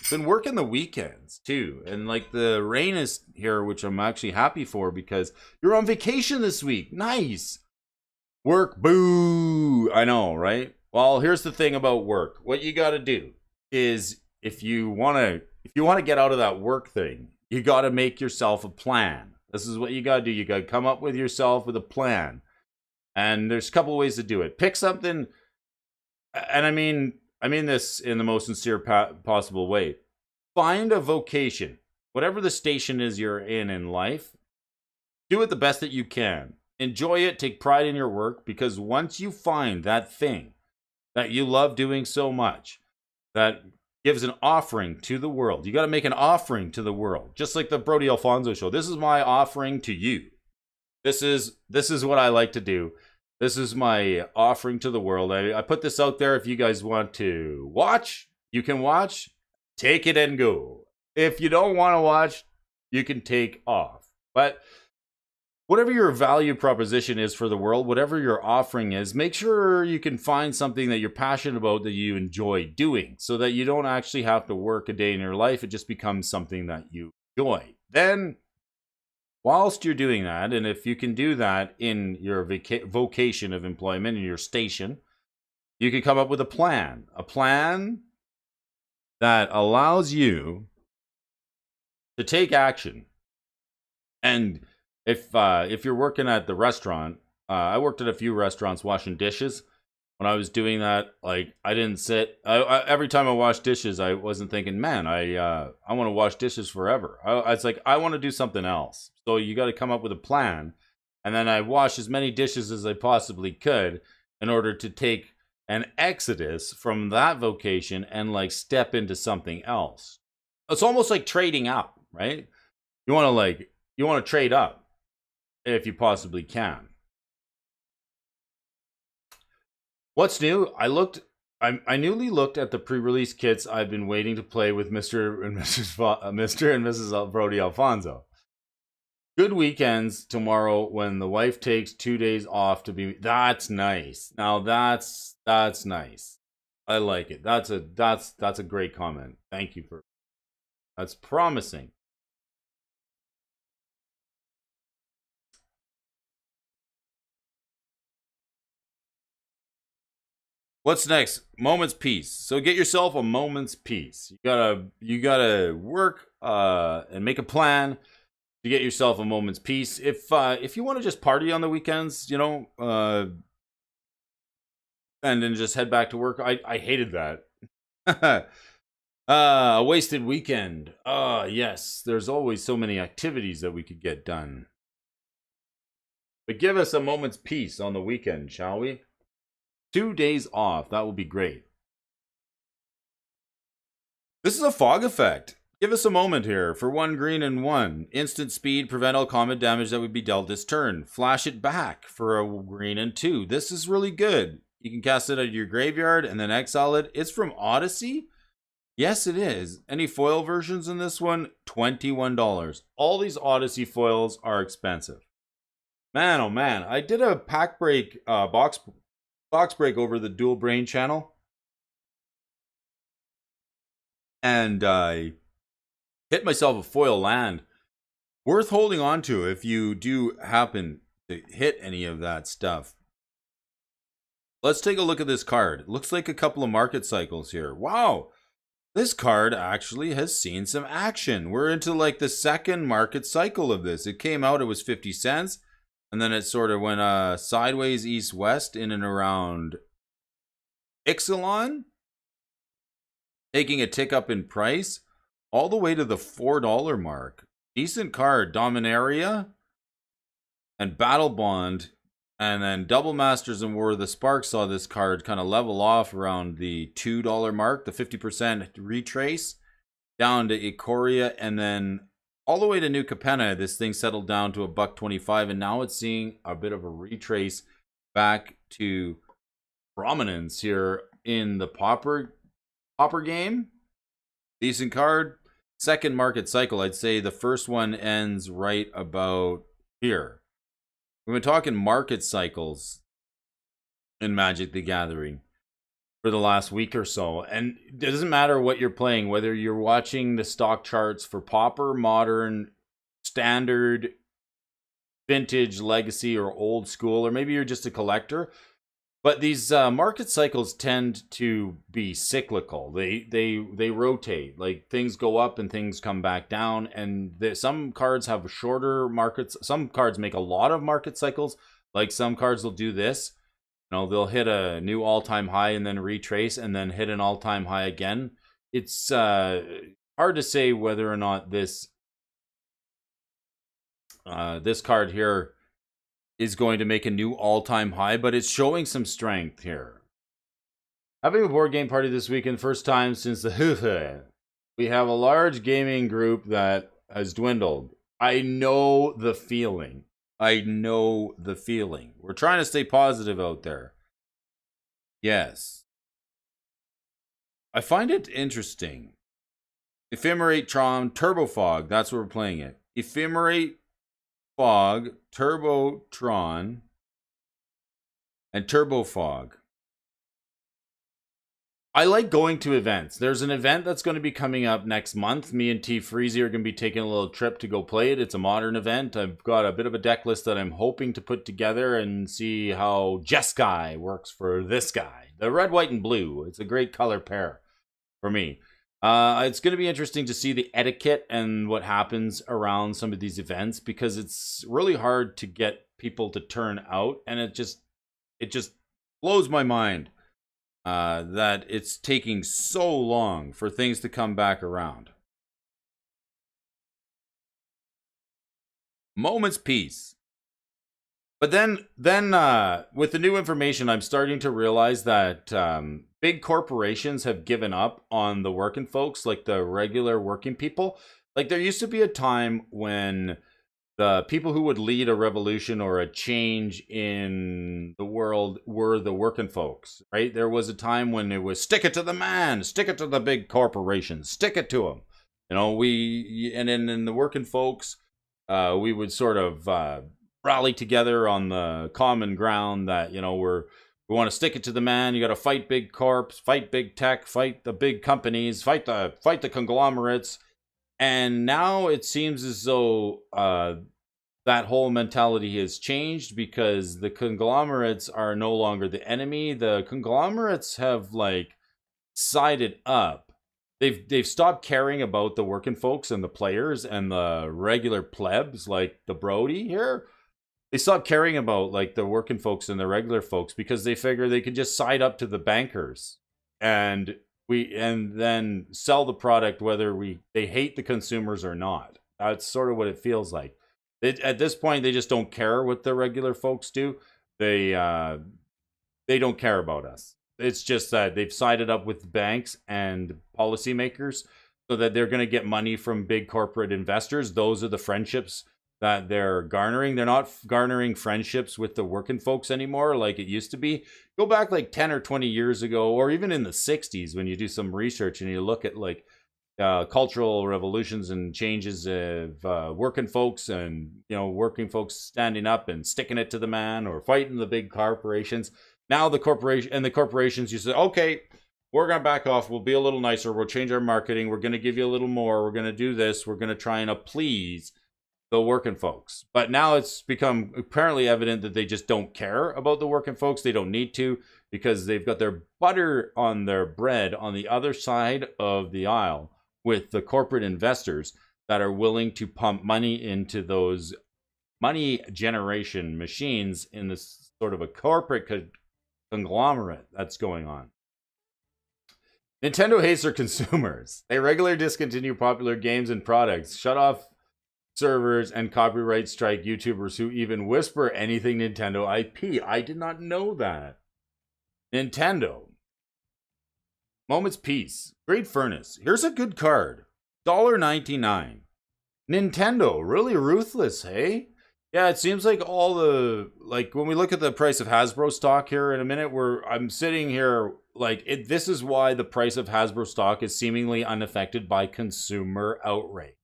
Been working the weekends too, and like the rain is here, which I'm actually happy for because you're on vacation this week. Nice. Work, boo. I know, right? Well, here's the thing about work. What you got to do is if you want to get out of that work thing, you got to make yourself a plan. This is what you got to do. You got to come up with yourself with a plan. And there's a couple ways to do it. Pick something, and I mean this in the most sincere possible way. Find a vocation. whatever the station is you're in life, do it the best that you can. Enjoy it, take pride in your work, because once you find that thing that you love doing so much, that gives an offering to the world. You got to make an offering to the world, just like the Brody Alphonso show. This is my offering to you. This is what I like to do. This is my offering to the world. I put this out there. If you guys want to watch, you can watch. Take it and go. If you don't want to watch, you can take off. But whatever your value proposition is for the world, whatever your offering is, make sure you can find something that you're passionate about, that you enjoy doing, so that you don't actually have to work a day in your life. It just becomes something that you enjoy. Then, whilst you're doing that, and if you can do that in your vocation of employment, in your station, you can come up with a plan that allows you to take action. And if you're working at the restaurant, I worked at a few restaurants washing dishes. When I was doing that, like, I didn't sit. Every time I washed dishes, I wasn't thinking, man, I want to wash dishes forever. It's like, I want to do something else. So you got to come up with a plan. And then I washed as many dishes as I possibly could in order to take an exodus from that vocation and like step into something else. It's almost like trading up, right? You want to trade up if you possibly can. What's new? I newly looked at the pre-release kits I've been waiting to play with Mr. and Mrs. Brody Alphonso. Good weekends tomorrow when the wife takes 2 days off to be. That's nice. Now that's nice. I like it. That's a great comment. Thank you for. That's promising. What's next? Moment's peace. So get yourself a moment's peace. You gotta work and make a plan to get yourself a moment's peace. If you want to just party on the weekends, and then just head back to work. I hated that. A wasted weekend. Yes. There's always so many activities that we could get done. But give us a moment's peace on the weekend, shall we? 2 days off. That will be great. This is a fog effect. Give us a moment here. For 1 green and 1. Instant speed. Prevent all combat damage that would be dealt this turn. Flash it back for a green and 2. This is really good. You can cast it out of your graveyard and then exile it. It's from Odyssey? Yes, it is. Any foil versions in this one? $21. All these Odyssey foils are expensive. Man, oh man. I did a pack break box break over the Dual Brain channel, and I hit myself a foil land. Worth holding on to if you do happen to hit any of that stuff. Let's take a look at this card. It looks like a couple of market cycles here. Wow, this card actually has seen some action. We're into like the second market cycle of this. It came out, it was 50 cents. And then it sort of went sideways east-west in and around Ixalan, taking a tick up in price all the way to the $4 mark. Decent card. Dominaria and Battle Bond, and then Double Masters and War of the Spark saw this card kind of level off around the $2 mark, the 50% retrace, down to Ikoria, and then all the way to New Capenna. This thing settled down to $1.25, and now it's seeing a bit of a retrace back to prominence here in the Pauper game. Decent card. Second market cycle. I'd say the first one ends right about here. We've been talking market cycles in Magic the Gathering for the last week or so, and it doesn't matter what you're playing, whether you're watching the stock charts for Pauper, Modern, Standard, Vintage, Legacy, or Old School, or maybe you're just a collector. But these market cycles tend to be cyclical. They rotate. Like, things go up and things come back down, and some cards have shorter markets. Some cards make a lot of market cycles. Like, some cards will do this. They'll hit a new all-time high and then retrace and then hit an all-time high again. It's hard to say whether or not this This card here is going to make a new all-time high, but it's showing some strength here. Having a board game party this weekend, first time since the we have a large gaming group that has dwindled. I know the feeling. I know the feeling. We're trying to stay positive out there. Yes. I find it interesting. Ephemerate Tron, Turbo Fog. That's what we're playing it. Ephemerate Fog, Turbo Tron, and Turbo Fog. I like going to events. There's an event that's going to be coming up next month. Me and T Freezy are going to be taking a little trip to go play it. It's a modern event. I've got a bit of a deck list that I'm hoping to put together and see how Jeskai works for this guy. The red, white, and blue. It's a great color pair for me. It's going to be interesting to see the etiquette and what happens around some of these events, because it's really hard to get people to turn out, and it just blows my mind that it's taking so long for things to come back around. Moment's peace. But then with the new information, I'm starting to realize that big corporations have given up on the working folks, like the regular working people. Like, there used to be a time when the people who would lead a revolution or a change in the world were the working folks, right? There was a time when it was stick it to the man, stick it to the big corporations, stick it to them. You know, and in the working folks, we would sort of rally together on the common ground that, you know, we want to stick it to the man. You got to fight big corps, fight big tech, fight the big companies, fight the conglomerates. And now it seems as though that whole mentality has changed, because the conglomerates are no longer the enemy. The conglomerates have, like, sided up. They've stopped caring about the working folks and the players and the regular plebs, like the Brody here. They stopped caring about, like, the working folks and the regular folks, because they figure they could just side up to the bankers and then sell the product whether they hate the consumers or not. That's sort of what it feels like. At this point, they just don't care what the regular folks do. They don't care about us. It's just that they've sided up with banks and policymakers so that they're going to get money from big corporate investors. Those are the friendships that they're garnering. They're not garnering friendships with the working folks anymore like it used to be. Go back like 10 or 20 years ago, or even in the 60s, when you do some research and you look at, like, cultural revolutions and changes of working folks, and, you know, working folks standing up and sticking it to the man or fighting the big corporations. Now the corporations, you say, okay, we're going to back off. We'll be a little nicer. We'll change our marketing. We're going to give you a little more. We're going to do this. We're going to try and appease the working folks. But now it's become apparently evident that they just don't care about the working folks. They don't need to, because they've got their butter on their bread on the other side of the aisle with the corporate investors that are willing to pump money into those money generation machines in this sort of a corporate conglomerate that's going on. Nintendo hates their consumers. They regularly discontinue popular games and products, shut off servers, and copyright strike YouTubers who even whisper anything Nintendo IP. I did not know that. Nintendo. Moment's peace. Great Furnace. Here's a good card. $1.99. Nintendo. Really ruthless, hey? Yeah, it seems like all the, like, when we look at the price of Hasbro stock here in a minute, I'm sitting here like, this is why the price of Hasbro stock is seemingly unaffected by consumer outrage.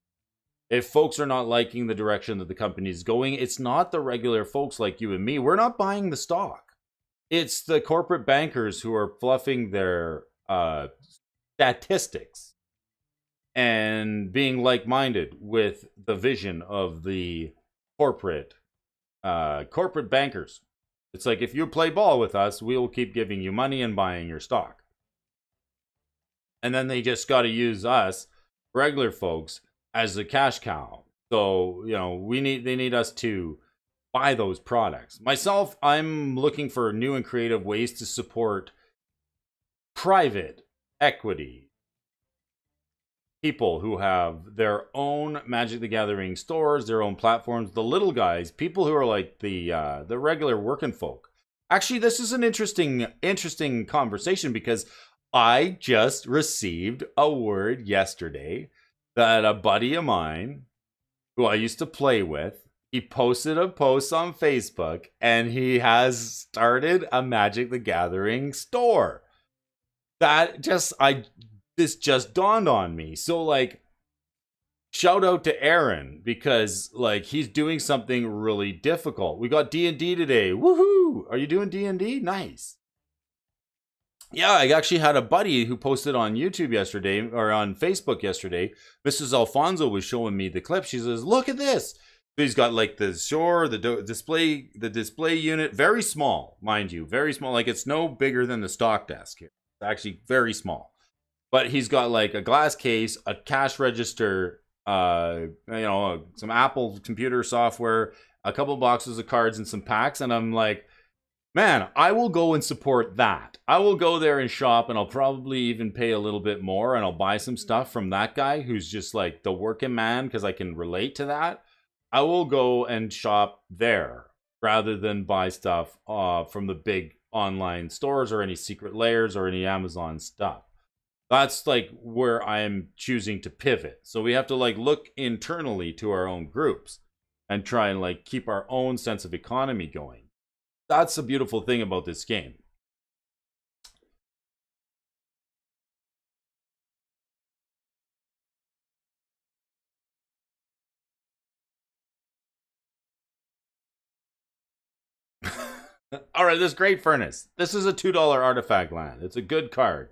If folks are not liking the direction that the company is going, it's not the regular folks like you and me. We're not buying the stock. It's the corporate bankers who are fluffing their statistics and being like-minded with the vision of the corporate bankers. It's like, if you play ball with us, we'll keep giving you money and buying your stock. And then they just got to use us, regular folks, as a cash cow. So, you know, they need us to buy those products. Myself, I'm looking for new and creative ways to support private equity people who have their own Magic the Gathering stores, their own platforms, the little guys, people who are like the regular working folk. Actually, this is an interesting conversation because I just received a word yesterday that a buddy of mine who I used to play with, he posted a post on Facebook and he has started a Magic the Gathering store. That just this just dawned on me. So like shout out to Aaron because like he's doing something really difficult. We got D&D today. Woohoo! Are you doing D&D? Nice. Yeah, I actually had a buddy who posted on YouTube yesterday or on Facebook yesterday. Mrs. Alfonso was showing me the clip. She says, "Look at this." He's got like the shore, the display unit, very small, mind you, very small. Like it's no bigger than the stock desk here. It's actually very small. But he's got like a glass case, a cash register, some Apple computer software, a couple boxes of cards, and some packs. And I'm like, man, I will go and support that. I will go there and shop, and I'll probably even pay a little bit more, and I'll buy some stuff from that guy who's just like the working man because I can relate to that. I will go and shop there rather than buy stuff from the big online stores or any secret layers or any Amazon stuff. That's like where I'm choosing to pivot. So we have to like look internally to our own groups and try and like keep our own sense of economy going. That's the beautiful thing about this game. All right, this Great Furnace. This is a $2 artifact land. It's a good card.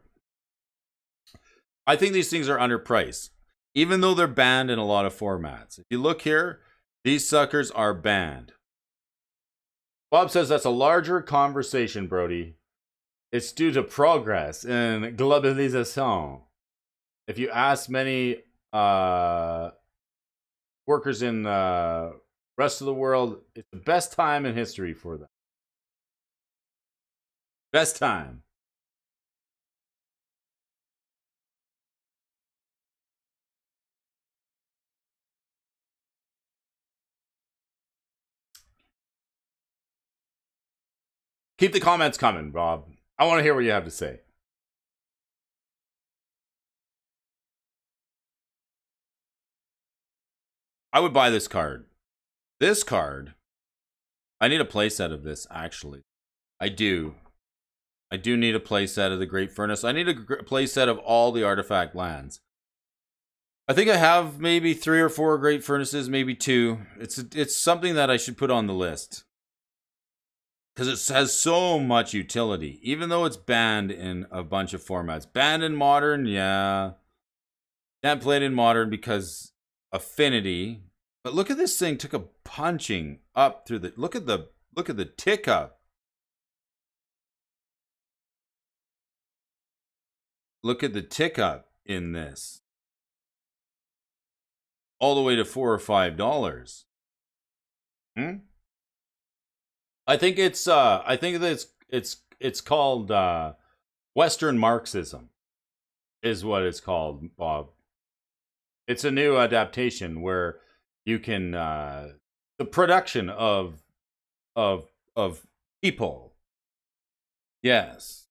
I think these things are underpriced, even though they're banned in a lot of formats. If you look here, these suckers are banned. Bob says that's a larger conversation, Brody. It's due to progress in globalization. If you ask many workers in the rest of the world, it's the best time in history for them. Best time. Keep the comments coming, Bob. I want to hear what you have to say. I would buy this card. This card, I need a playset of this, actually. I do. I do need a playset of the Great Furnace. I need a playset of all the artifact lands. I think I have maybe 3 or 4 Great Furnaces, maybe 2. It's something that I should put on the list. Because it has so much utility, even though it's banned in a bunch of formats. Banned in Modern, yeah. Can't play it in Modern because affinity. But look at this thing, took a punching up through the look at the tick up. Look at the tick up in this. All the way to $4 or $5. I think it's called Western Marxism is what it's called, Bob. It's a new adaptation where you can the production of people. Yes.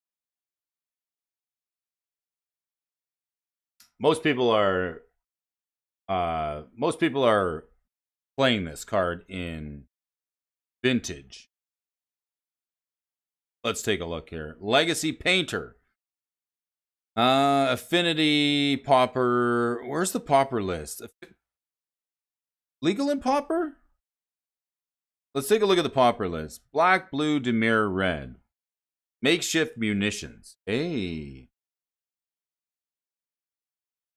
Most people are playing this card in Vintage. Let's take a look here. Legacy Painter. Affinity Pauper. Where's the Pauper list? Legal in Pauper? Let's take a look at the Pauper list. Black, blue, Demir, red. Makeshift munitions. Hey.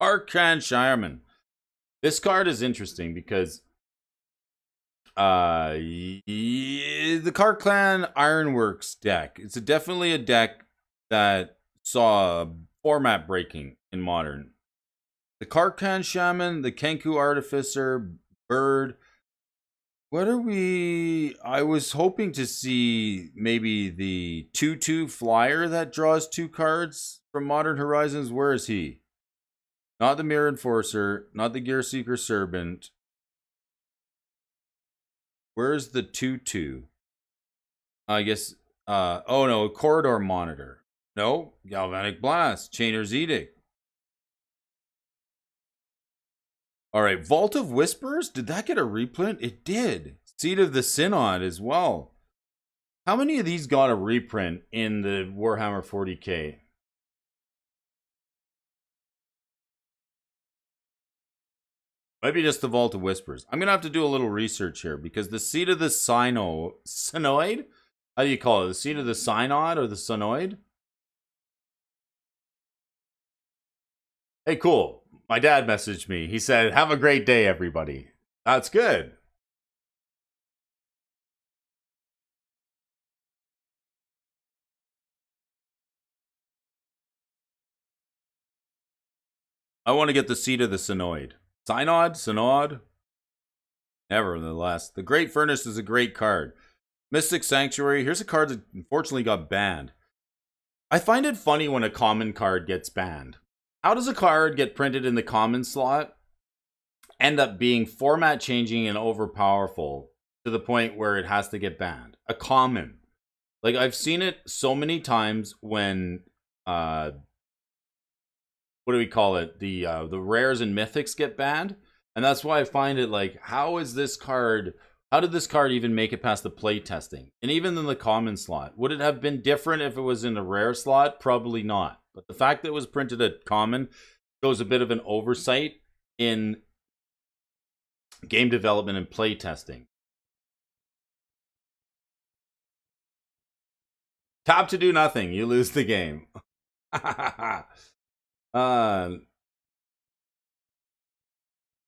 Archan Shireman. This card is interesting because the Card Clan Ironworks deck. It's definitely a deck that saw format breaking in Modern. The Karkan Shaman, the Kenku Artificer, Bird. What are we? I was hoping to see maybe the 2/2 flyer that draws 2 cards from Modern Horizons. Where is he? Not the Mirror Enforcer. Not the Gear Seeker Servant. Where's the Tutu? I guess, oh no, Corridor Monitor. No, Galvanic Blast. Chainer's Edict. Alright, Vault of Whispers? Did that get a reprint? It did. Seed of the Synod as well. How many of these got a reprint in the Warhammer 40k? Might be just the Vault of Whispers. I'm going to have to do a little research here because the Seed of the Synoid? How do you call it? The Seed of the Synod or the Synoid? Hey, cool. My dad messaged me. He said, have a great day, everybody. That's good. I want to get the Seed of the Synoid. Synod? Nevertheless, the Great Furnace is a great card. Mystic Sanctuary. Here's a card that unfortunately got banned. I find it funny when a common card gets banned. How does a card get printed in the common slot end up being format changing and overpowerful to the point where it has to get banned? A common. Like, I've seen it so many times when what do we call it? The rares and mythics get banned. And that's why I find it like, how did this card even make it past the play testing? And even in the common slot, would it have been different if it was in the rare slot? Probably not. But the fact that it was printed at common shows a bit of an oversight in game development and play testing. Tap to do nothing. You lose the game.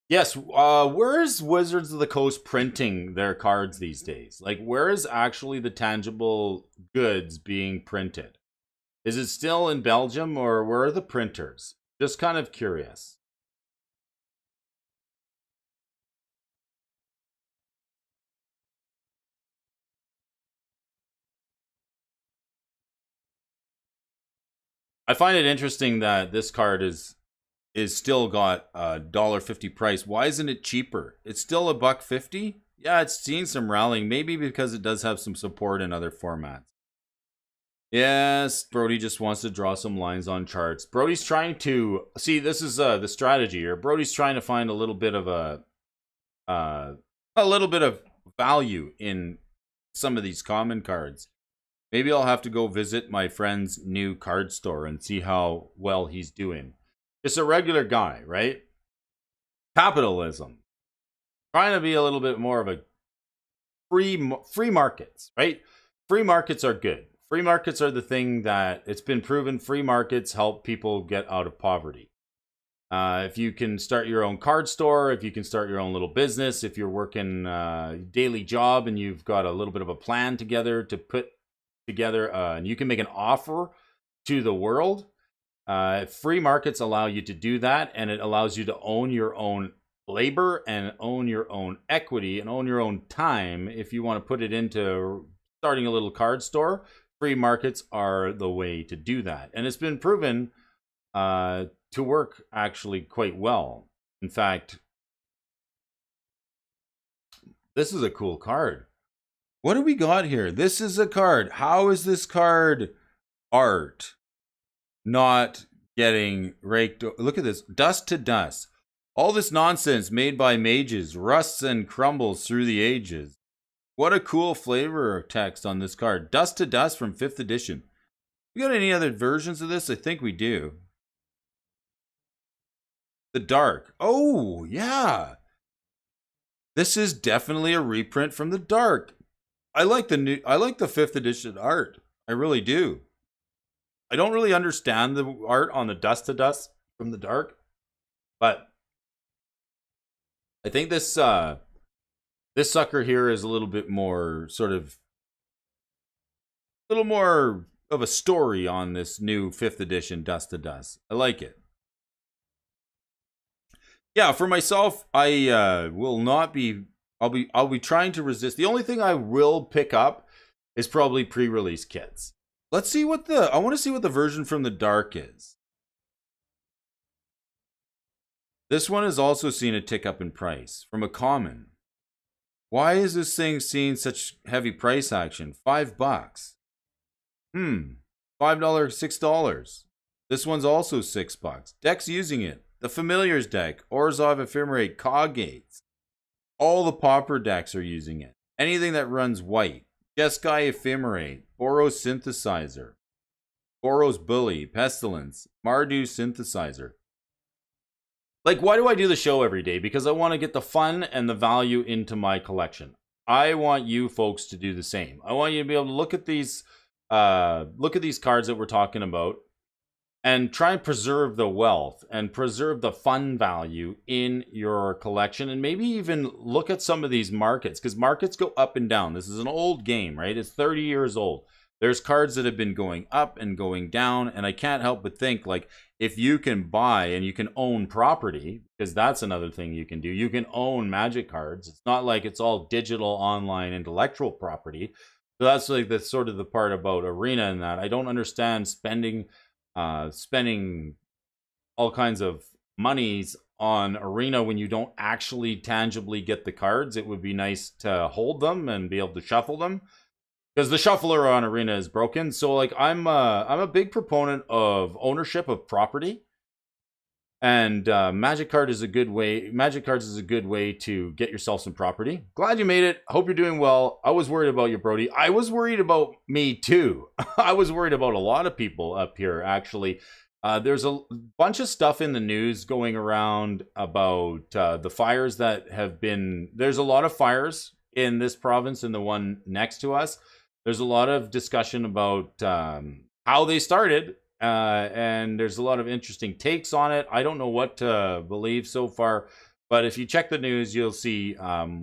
Yes, where is Wizards of the Coast printing their cards these days? Like, where is actually the tangible goods being printed? Is it still in Belgium, or where are the printers? Just kind of curious. I find it interesting that this card is still got a $1.50 price. Why isn't it cheaper? It's still $1.50. Yeah, it's seen some rallying, maybe because it does have some support in other formats. Yes, Brody just wants to draw some lines on charts. Brody's trying to see. This is the strategy here. Brody's trying to find a little bit of value in some of these common cards. Maybe I'll have to go visit my friend's new card store and see how well he's doing. Just a regular guy, right? Capitalism. Trying to be a little bit more of a free markets, right? Free markets are good. Free markets are the thing that it's been proven free markets help people get out of poverty. If you can start your own card store, if you can start your own little business, if you're working a daily job and you've got a little bit of a plan together to put together and you can make an offer to the world, free markets allow you to do that, and it allows you to own your own labor and own your own equity and own your own time. If you want to put it into starting a little card store, free markets are the way to do that, and it's been proven to work actually quite well. In fact, this is a cool card. What do we got here? This is a card. How is this card art not getting raked? Look at this. Dust to dust. All this nonsense made by mages rusts and crumbles through the ages. What a cool flavor text on this card. Dust to dust from 5th edition. We got any other versions of this? I think we do. The Dark. Oh, yeah. This is definitely a reprint from the Dark. I like the 5th edition art. I really do. I don't really understand the art on the Dust to Dust from the Dark, but I think this sucker here is a little bit more sort of a little more of a story on this new 5th edition Dust to Dust. I like it. Yeah, for myself, I will not be. I'll be trying to resist. The only thing I will pick up is probably pre-release kits. Let's see what I want to see what the version from the Dark is. This one has also seen a tick up in price from a common. Why is this thing seeing such heavy price action? $5. $5, $6. This one's also $6. Decks using it. The Familiars deck, Orzhov Ephemerate, Coggates. All the Pauper decks are using it. Anything that runs white. Jeskai Ephemerate, Boros Synthesizer, Boros Bully, Pestilence, Mardu Synthesizer. Like, why do I do the show every day? Because I want to get the fun and the value into my collection. I want you folks to do the same. I want you to be able to look at these cards that we're talking about and try and preserve the wealth and preserve the fun value in your collection, and maybe even look at some of these markets, because markets go up and down. This is an old game, right? It's 30 years old. There's cards that have been going up and going down, and I can't help but think, like, if you can buy and you can own property, because that's another thing you can do. You can own Magic cards. It's not like it's all digital, online, intellectual property. So that's like the sort of the part about Arena and that. I don't understand spending all kinds of monies on Arena when you don't actually tangibly get the cards. It would be nice to hold them and be able to shuffle them, because the shuffler on Arena is broken. So like I'm a big proponent of ownership of property, and Magic cards is a good way to get yourself some property. Glad you made it. Hope you're doing well. I was worried about you, Brody. I was worried about me too. I was worried about a lot of people up here, actually. There's a bunch of stuff in the news going around about the fires that have been... There's a lot of fires in this province and the one next to us. There's a lot of discussion about how they started. And there's a lot of interesting takes on it. I don't know what to believe so far, but if you check the news, you'll see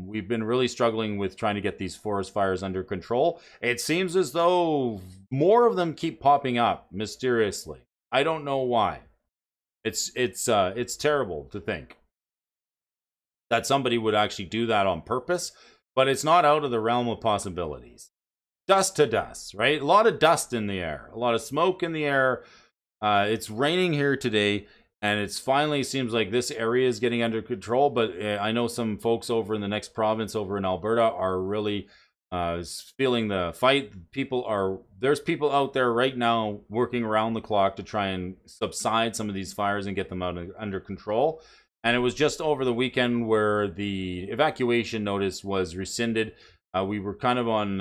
we've been really struggling with trying to get these forest fires under control. It seems as though more of them keep popping up mysteriously. I don't know why. It's terrible to think that somebody would actually do that on purpose, but it's not out of the realm of possibilities. Dust to dust, right? A lot of dust in the air, a lot of smoke in the air. It's raining here today, and it's finally seems like this area is getting under control. But I know some folks over in the next province, over in Alberta, are really feeling the fight. There's people out there right now working around the clock to try and subside some of these fires and get them under control. And it was just over the weekend where the evacuation notice was rescinded. We were kind of on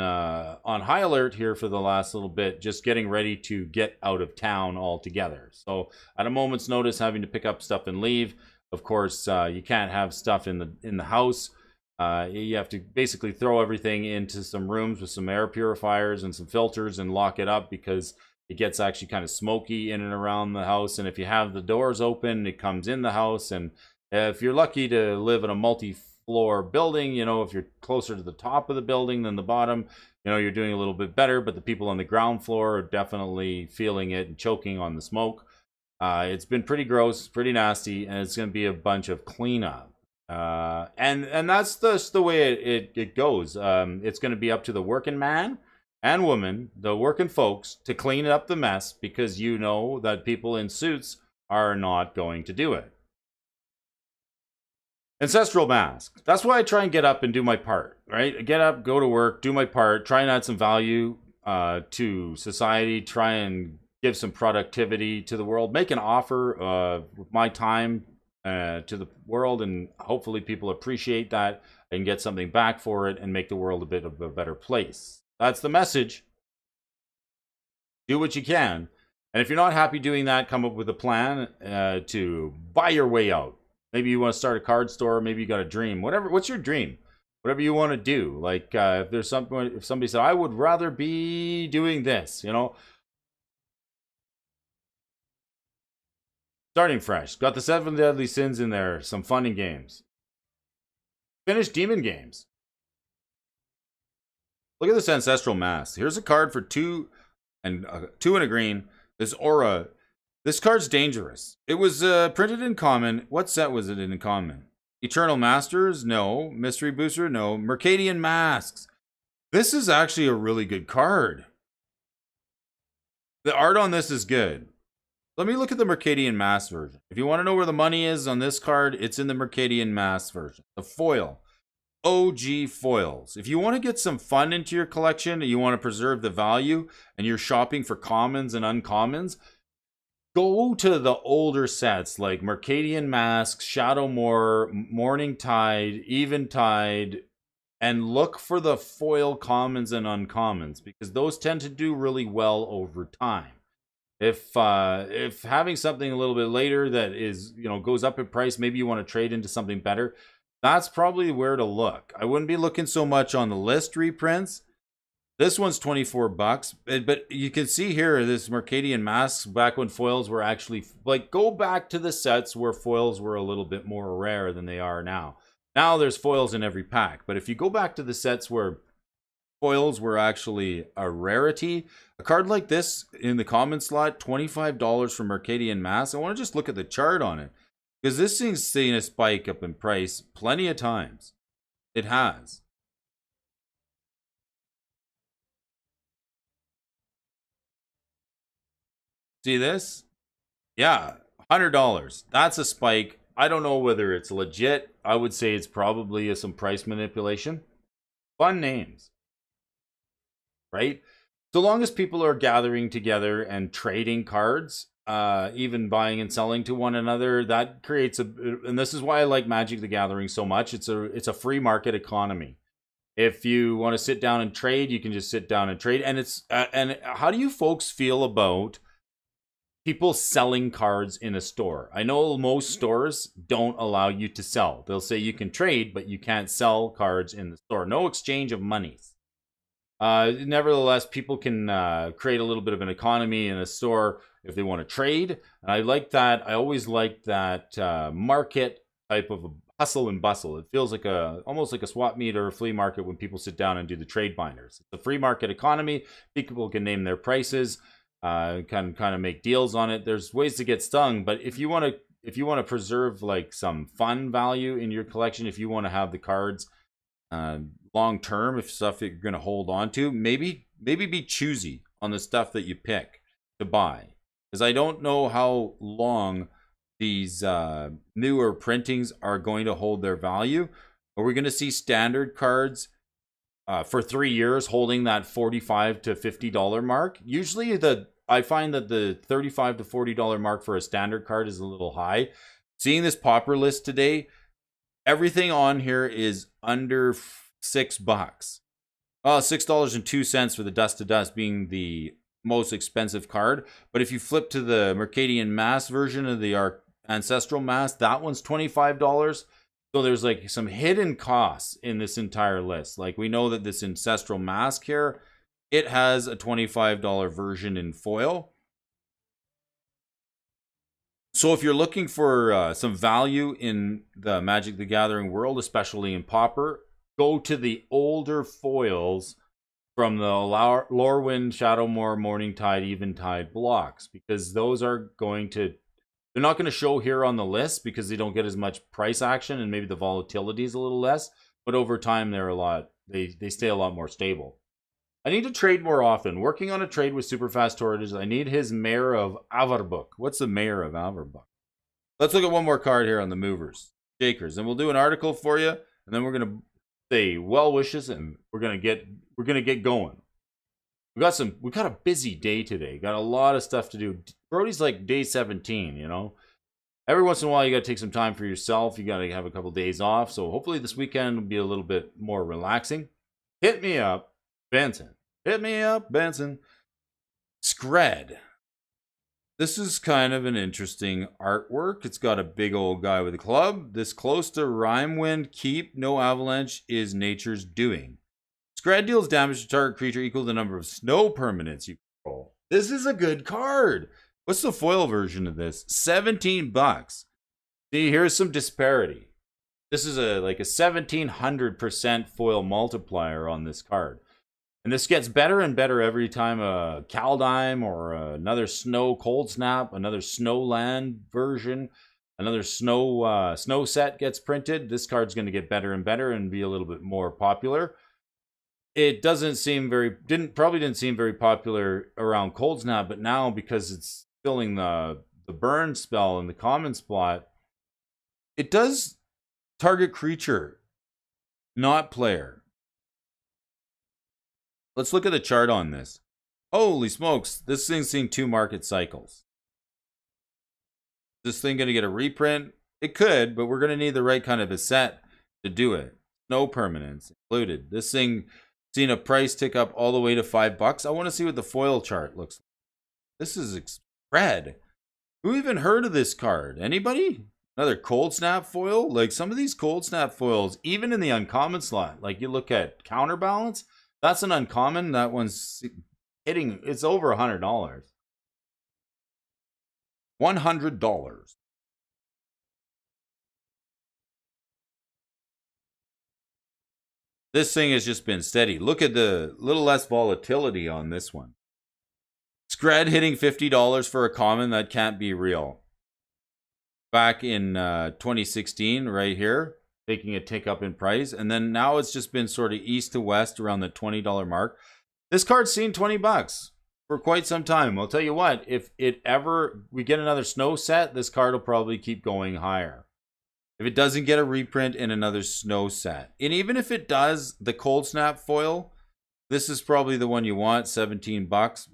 high alert here for the last little bit, just getting ready to get out of town altogether. So at a moment's notice, having to pick up stuff and leave. Of course, you can't have stuff in the house. You have to basically throw everything into some rooms with some air purifiers and some filters and lock it up, because it gets actually kind of smoky in and around the house. And if you have the doors open, it comes in the house. And if you're lucky to live in a multi-floor building, you know, if you're closer to the top of the building than the bottom, you know, you're doing a little bit better. But the people on the ground floor are definitely feeling it and choking on the smoke. It's been pretty gross, pretty nasty, and it's going to be a bunch of cleanup. And that's the way it goes. It's going to be up to the working man and woman, the working folks, to clean up the mess, because you know that people in suits are not going to do it. Ancestral Mask. That's why I try and get up and do my part, right? Get up, go to work, do my part, try and add some value to society, try and give some productivity to the world, make an offer with my time to the world, and hopefully people appreciate that and get something back for it and make the world a bit of a better place. That's the message. Do what you can. And if you're not happy doing that, come up with a plan to buy your way out. Maybe you want to start a card store. Maybe you got a dream. Whatever. What's your dream? Whatever you want to do. Like if there's something, if somebody said, I would rather be doing this, you know. Starting fresh. Got the 7 Deadly Sins in there. Some fun and games. Finish Demon Games. Look at this Ancestral Mask. Here's a card for 2 and a green. This Aura. This card's dangerous. It was printed in common. What set was it in common? Eternal Masters? No. Mystery Booster? No. Mercadian Masks. This is actually a really good card. The art on this is good. Let me look at the Mercadian Mass version. If you want to know where the money is on this card, it's in the Mercadian Mass version. The foil. OG foils. If you want to get some fun into your collection and you want to preserve the value and you're shopping for commons and uncommons, go to the older sets like Mercadian Masks, Shadowmoor, Morning Tide, Eventide, and look for the foil commons and uncommons because those tend to do really well over time. If having something a little bit later that is, goes up in price, maybe you want to trade into something better, that's probably where to look. I wouldn't be looking so much on the list reprints. This one's 24 bucks, but you can see here this Mercadian Masks back when foils were actually, like, go back to the sets where foils were a little bit more rare than they are now. Now there's foils in every pack, but if you go back to the sets where foils were actually a rarity, a card like this in the common slot, $25 for Mercadian Masks. I want to just look at the chart on it because this thing's seen a spike up in price plenty of times. It has. See this? Yeah, $100. That's a spike. I don't know whether it's legit. I would say it's probably some price manipulation. Fun names, right? So long as people are gathering together and trading cards, even buying and selling to one another, that creates and this is why I like Magic the Gathering so much. It's a free market economy. If you want to sit down and trade, you can just sit down and trade. And and how do you folks feel about people selling cards in a store? I know most stores don't allow you to sell. They'll say you can trade, but you can't sell cards in the store. No exchange of monies. Nevertheless, people can create a little bit of an economy in a store if they want to trade. And I like that. I always like that market type of hustle and bustle. It feels like almost like a swap meet or a flea market when people sit down and do the trade binders. It's a free market economy. People can name their prices. Kind of make deals on it. There's ways to get stung, but if you want to preserve like some fun value in your collection, if you want to have the cards long term, if stuff you're going to hold on to, maybe be choosy on the stuff that you pick to buy, because I don't know how long these newer printings are going to hold their value. Are we going to see standard cards for 3 years holding that $45 to $50 mark? Usually I find that the $35 to $40 mark for a standard card is a little high. Seeing this popper list today, everything on here is under $6. $6.02 for the Dust to Dust being the most expensive card. But if you flip to the Mercadian Mass version of the Ancestral Mass, that one's $25. So there's like some hidden costs in this entire list. Like we know that this Ancestral Mask here, it has a $25 version in foil. So if you're looking for some value in the Magic the Gathering world, especially in Pauper, go to the older foils from the Lorwyn, Shadowmoor, Morningtide, Eventide blocks, because those are going to, they're not going to show here on the list because they don't get as much price action and maybe the volatility is a little less, but over time they stay a lot more stable. I need to trade more often. Working on a trade with Superfast Tortoise, I need his Mayor of Averbuk. What's the Mayor of Averbuk? Let's look at one more card here on the movers, shakers, and we'll do an article for you, and then we're gonna say well wishes, and we're gonna get going. We got a busy day today. Got a lot of stuff to do. Brody's like day 17, you know. Every once in a while, you got to take some time for yourself. You got to have a couple days off. So hopefully this weekend will be a little bit more relaxing. Hit me up, Benson. Hit me up, Benson. Scred. This is kind of an interesting artwork. It's got a big old guy with a club. This close to Rhymewind Keep, no avalanche is nature's doing. Scred deals damage to target creature equal to the number of snow permanents you control. This is a good card. What's the foil version of this? $17. See, here's some disparity. This is like a 1700% foil multiplier on this card. And this gets better and better every time a Kaldheim or another Snow Cold Snap, another Snowland version, another snow set gets printed. This card's going to get better and better and be a little bit more popular. It probably didn't seem very popular around Cold Snap, but now because it's filling the burn spell in the common slot. It does target creature, not player. Let's look at the chart on this. Holy smokes, this thing's seeing 2 market cycles. Is this thing going to get a reprint? It could, but we're going to need the right kind of a set to do it. No permanence included. This thing seen a price tick up all the way to $5. I want to see what the foil chart looks like. This is spread. Who even heard of this card? Anybody? Another cold snap foil? Like some of these cold snap foils, even in the uncommon slot, like you look at Counterbalance, that's an uncommon. That one's hitting, it's over $100. $100. This thing has just been steady. Look at the little less volatility on this one. Scred hitting $50 for a common, that can't be real. Back in 2016, right here, taking a tick up in price. And then now it's just been sort of east to west around the $20 mark. This card's seen $20 for quite some time. I'll tell you what, if it ever, we get another snow set, this card will probably keep going higher. If it doesn't get a reprint in another snow set. And even if it does, the cold snap foil, this is probably the one you want, $17.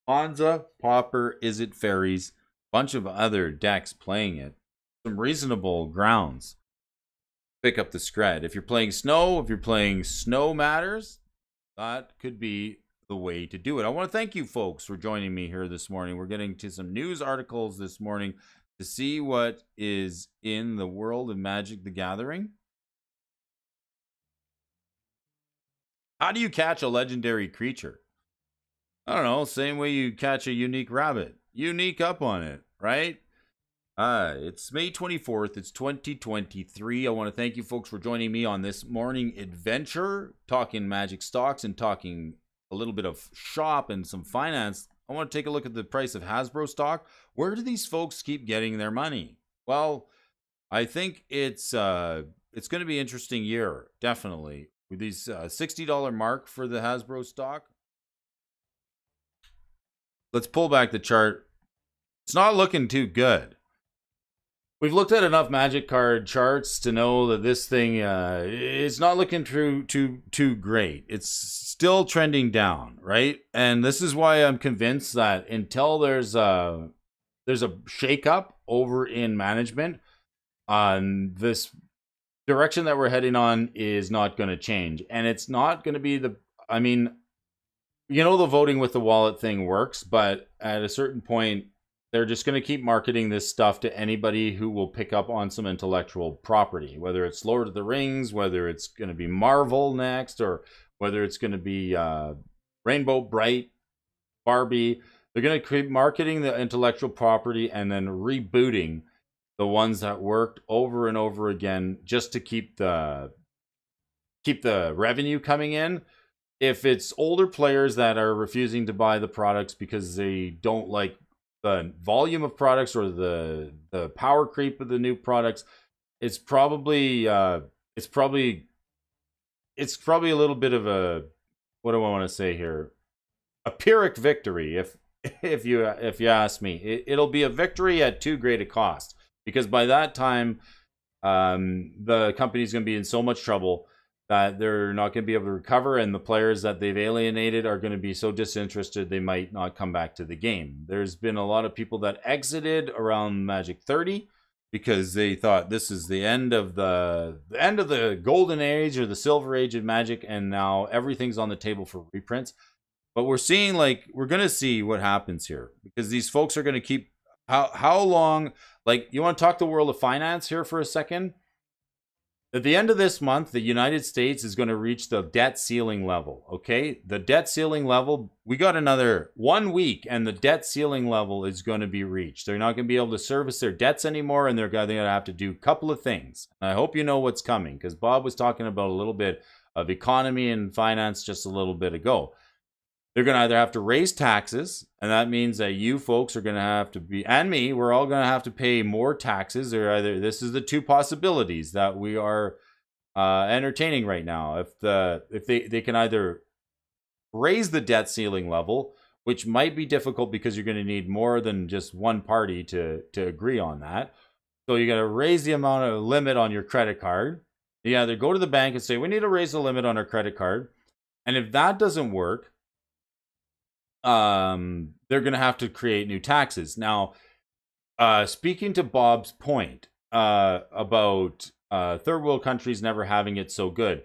Hansa, Pauper, Is It Fairies, bunch of other decks playing it. Some reasonable grounds. Pick up the Scred. If you're playing Snow, if you're playing Snow Matters, that could be the way to do it. I want to thank you folks for joining me here this morning. We're getting to some news articles this morning to see what is in the world of Magic the Gathering. How do you catch a legendary creature? I don't know, same way you catch a unique rabbit. Unique up on it, right? It's May 24th. It's 2023. I want to thank you folks for joining me on this morning adventure, talking Magic stocks and talking a little bit of shop and some finance. I want to take a look at the price of Hasbro stock. Where do these folks keep getting their money? Well, I think it's going to be an interesting year, definitely. With these $60 mark for the Hasbro stock. Let's pull back the chart. It's not looking too good. We've looked at enough Magic card charts to know that this thing is not looking too great. It's still trending down, right? And this is why I'm convinced that until there's a shakeup over in management, this direction that we're heading on is not going to change. And it's not going to be the, I mean, you know, the voting with the wallet thing works, but at a certain point, they're just going to keep marketing this stuff to anybody who will pick up on some intellectual property, whether it's Lord of the Rings, whether it's going to be Marvel next, or whether it's going to be Rainbow Bright, Barbie. They're going to keep marketing the intellectual property and then rebooting the ones that worked over and over again just to keep the revenue coming in. If it's older players that are refusing to buy the products because they don't like the volume of products or the power creep of the new products, it's probably a little bit of a, what do I want to say here, a Pyrrhic victory if you ask me. It'll be a victory at too great a cost, because by that time the company's going to be in so much trouble that they're not going to be able to recover, and the players that they've alienated are going to be so disinterested they might not come back to the game. There's been a lot of people that exited around Magic 30 because they thought this is the end of the golden age or the silver age of Magic, and now everything's on the table for reprints. But we're seeing, like, we're going to see what happens here, because these folks are going to keep, how long, like, you want to talk the world of finance here for a second? At the end of this month, the United States is going to reach the debt ceiling level, okay? The debt ceiling level, we got another 1 week, and the debt ceiling level is going to be reached. They're not going to be able to service their debts anymore, and they're going to have to do a couple of things. I hope you know what's coming, because Bob was talking about a little bit of economy and finance just a little bit ago. They're going to either have to raise taxes, and that means that you folks are going to have to be, and me, we're all going to have to pay more taxes, or either, this is the two possibilities that we are entertaining right now. If they can either raise the debt ceiling level, which might be difficult because you're going to need more than just one party to agree on that. So you got to raise the amount of limit on your credit card. You either go to the bank and say, we need to raise the limit on our credit card. And if that doesn't work, they're going to have to create new taxes. Now, speaking to Bob's point about third world countries never having it so good,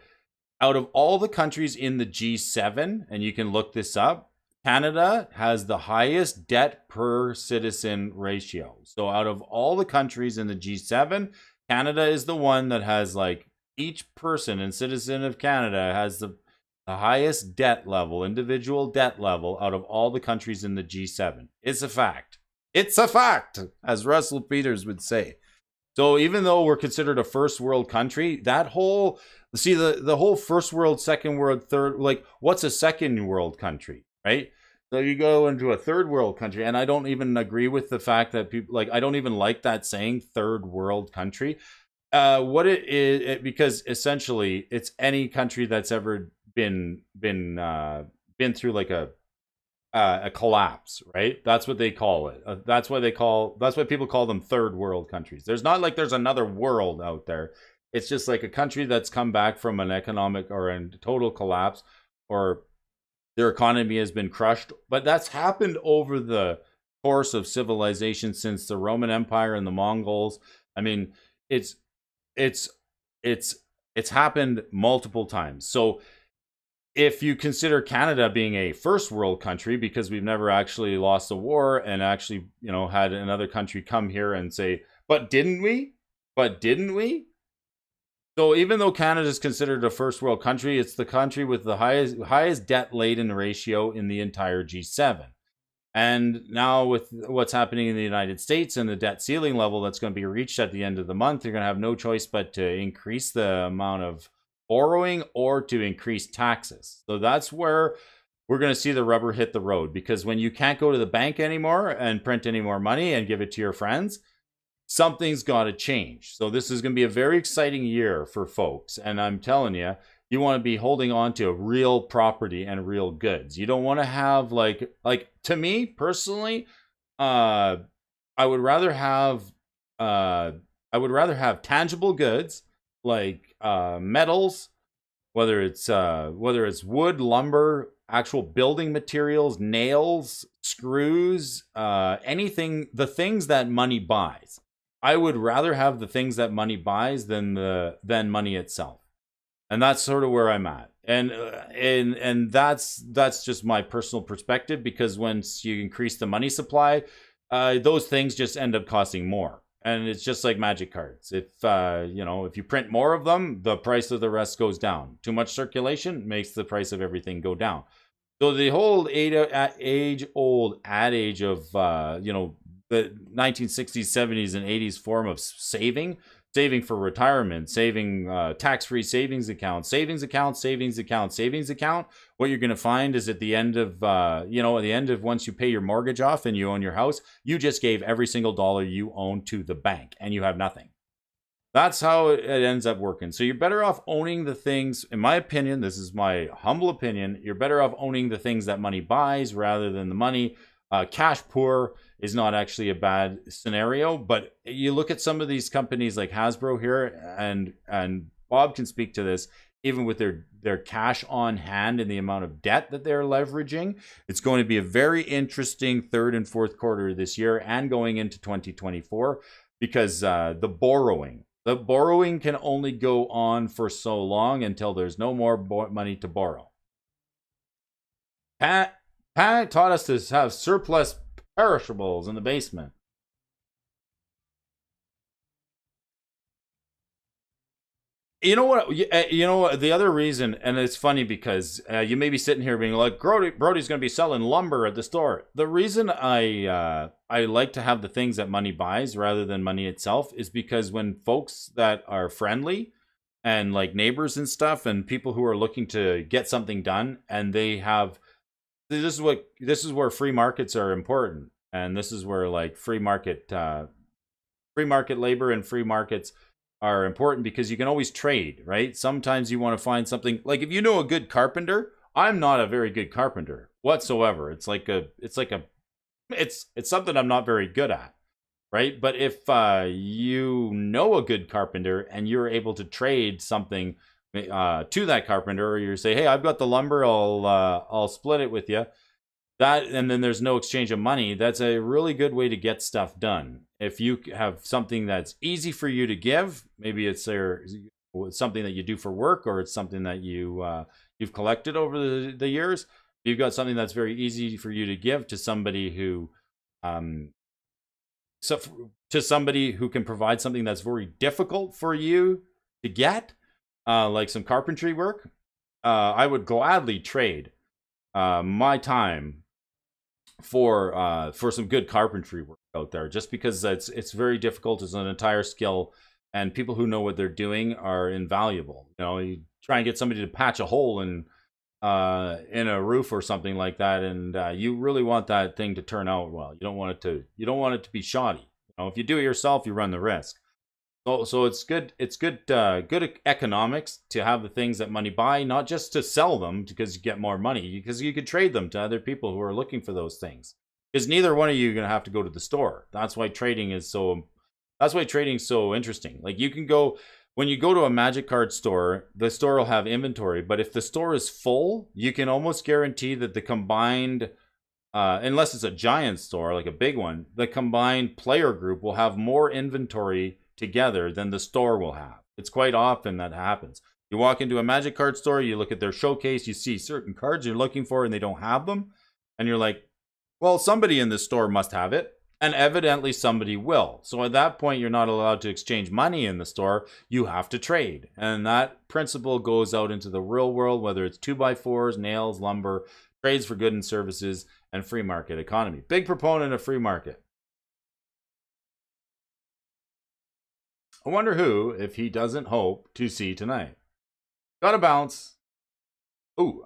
out of all the countries in the G7, and you can look this up, Canada has the highest debt per citizen ratio. So out of all the countries in the G7, Canada is the one that has, like, each person and citizen of Canada has the highest debt level, individual debt level out of all the countries in the G7. It's a fact. It's a fact, as Russell Peters would say. So even though we're considered a first world country, that whole, see, the whole first world, second world, third, like, what's a second world country, right? So you go into a third world country, and I don't even agree with the fact that people, like, I don't even like that saying, third world country. What it is, because essentially it's any country that's ever been through like a collapse, right? That's what they call it. That's why people call them third world countries. There's not like there's another world out there. It's just like a country that's come back from an economic or a total collapse, or their economy has been crushed. But that's happened over the course of civilization since the Roman Empire and the Mongols. I mean, it's happened multiple times. So if you consider Canada being a first world country, because we've never actually lost a war and actually, you know, had another country come here and say, but didn't we? So even though Canada is considered a first world country, it's the country with the highest debt laden ratio in the entire G7. And now with what's happening in the United States and the debt ceiling level that's going to be reached at the end of the month, you're going to have no choice but to increase the amount of borrowing or to increase taxes. So that's where we're going to see the rubber hit the road, because when you can't go to the bank anymore and print any more money and give it to your friends, something's got to change. So this is going to be a very exciting year for folks. And I'm telling you, you want to be holding on to real property and real goods. You don't want to have like to me personally, I would rather have tangible goods like metals, whether it's wood, lumber, actual building materials, nails, screws, anything, the things that money buys. I would rather have the things that money buys than money itself. And that's sort of where I'm at. And that's just my personal perspective, because once you increase the money supply, those things just end up costing more. And it's just like magic cards. If if you print more of them, the price of the rest goes down. Too much circulation makes the price of everything go down. So the whole age-old adage of the 1960s, 70s, and 80s form of saving for retirement, saving, tax-free savings account, what you're going to find is at the end of, once you pay your mortgage off and you own your house, you just gave every single dollar you own to the bank and you have nothing. That's how it ends up working. So you're better off owning the things, in my opinion, this is my humble opinion, you're better off owning the things that money buys rather than the money. Cash poor is not actually a bad scenario, but you look at some of these companies like Hasbro here, and Bob can speak to this, even with their cash on hand and the amount of debt that they're leveraging. It's going to be a very interesting third and fourth quarter this year and going into 2024, because the borrowing can only go on for so long until there's no more money to borrow. Pat taught us to have surplus perishables in the basement. You know what? The other reason, and it's funny because you may be sitting here being like, Brody's going to be selling lumber at the store. The reason I like to have the things that money buys rather than money itself is because when folks that are friendly and like neighbors and stuff, and people who are looking to get something done, and they have, this is where free markets are important, and this is where like free market labor and free markets are important, because you can always trade, right? Sometimes you want to find something, like if you know a good carpenter. I'm not a very good carpenter, whatsoever. It's something I'm not very good at, right? But if you know a good carpenter and you're able to trade something to that carpenter, or you say, hey, I've got the lumber, I'll split it with you. That, and then there's no exchange of money. That's a really good way to get stuff done. If you have something that's easy for you to give, maybe it's something that you do for work, or it's something that you've collected over the years. You've got something that's very easy for you to give to somebody who so to somebody who can provide something that's very difficult for you to get, like some carpentry work. I would gladly trade my time for some good carpentry work out there, just because it's very difficult. It's an entire skill, and people who know what they're doing are invaluable. You know, you try and get somebody to patch a hole in a roof or something like that, and you really want that thing to turn out well. You don't want it to be shoddy. You know, if you do it yourself, you run the risk. So it's good. It's good economics to have the things that money buy, not just to sell them because you get more money, because you could trade them to other people who are looking for those things. Because neither one of you are going to have to go to the store. That's why trading is so interesting. Like, you can go, when you go to a Magic card store, the store will have inventory, but if the store is full, you can almost guarantee that the combined unless it's a giant store, like a big one, the combined player group will have more inventory together than the store will have. It's quite often that happens. You walk into a Magic card store, you look at their showcase, you see certain cards you're looking for and they don't have them. And you're like, well, somebody in this store must have it. And evidently somebody will. So at that point, you're not allowed to exchange money in the store. You have to trade. And that principle goes out into the real world, whether it's 2x4s, nails, lumber, trades for goods and services, and free market economy. Big proponent of free market. I wonder who, if he doesn't hope to see tonight. Gotta bounce. Ooh,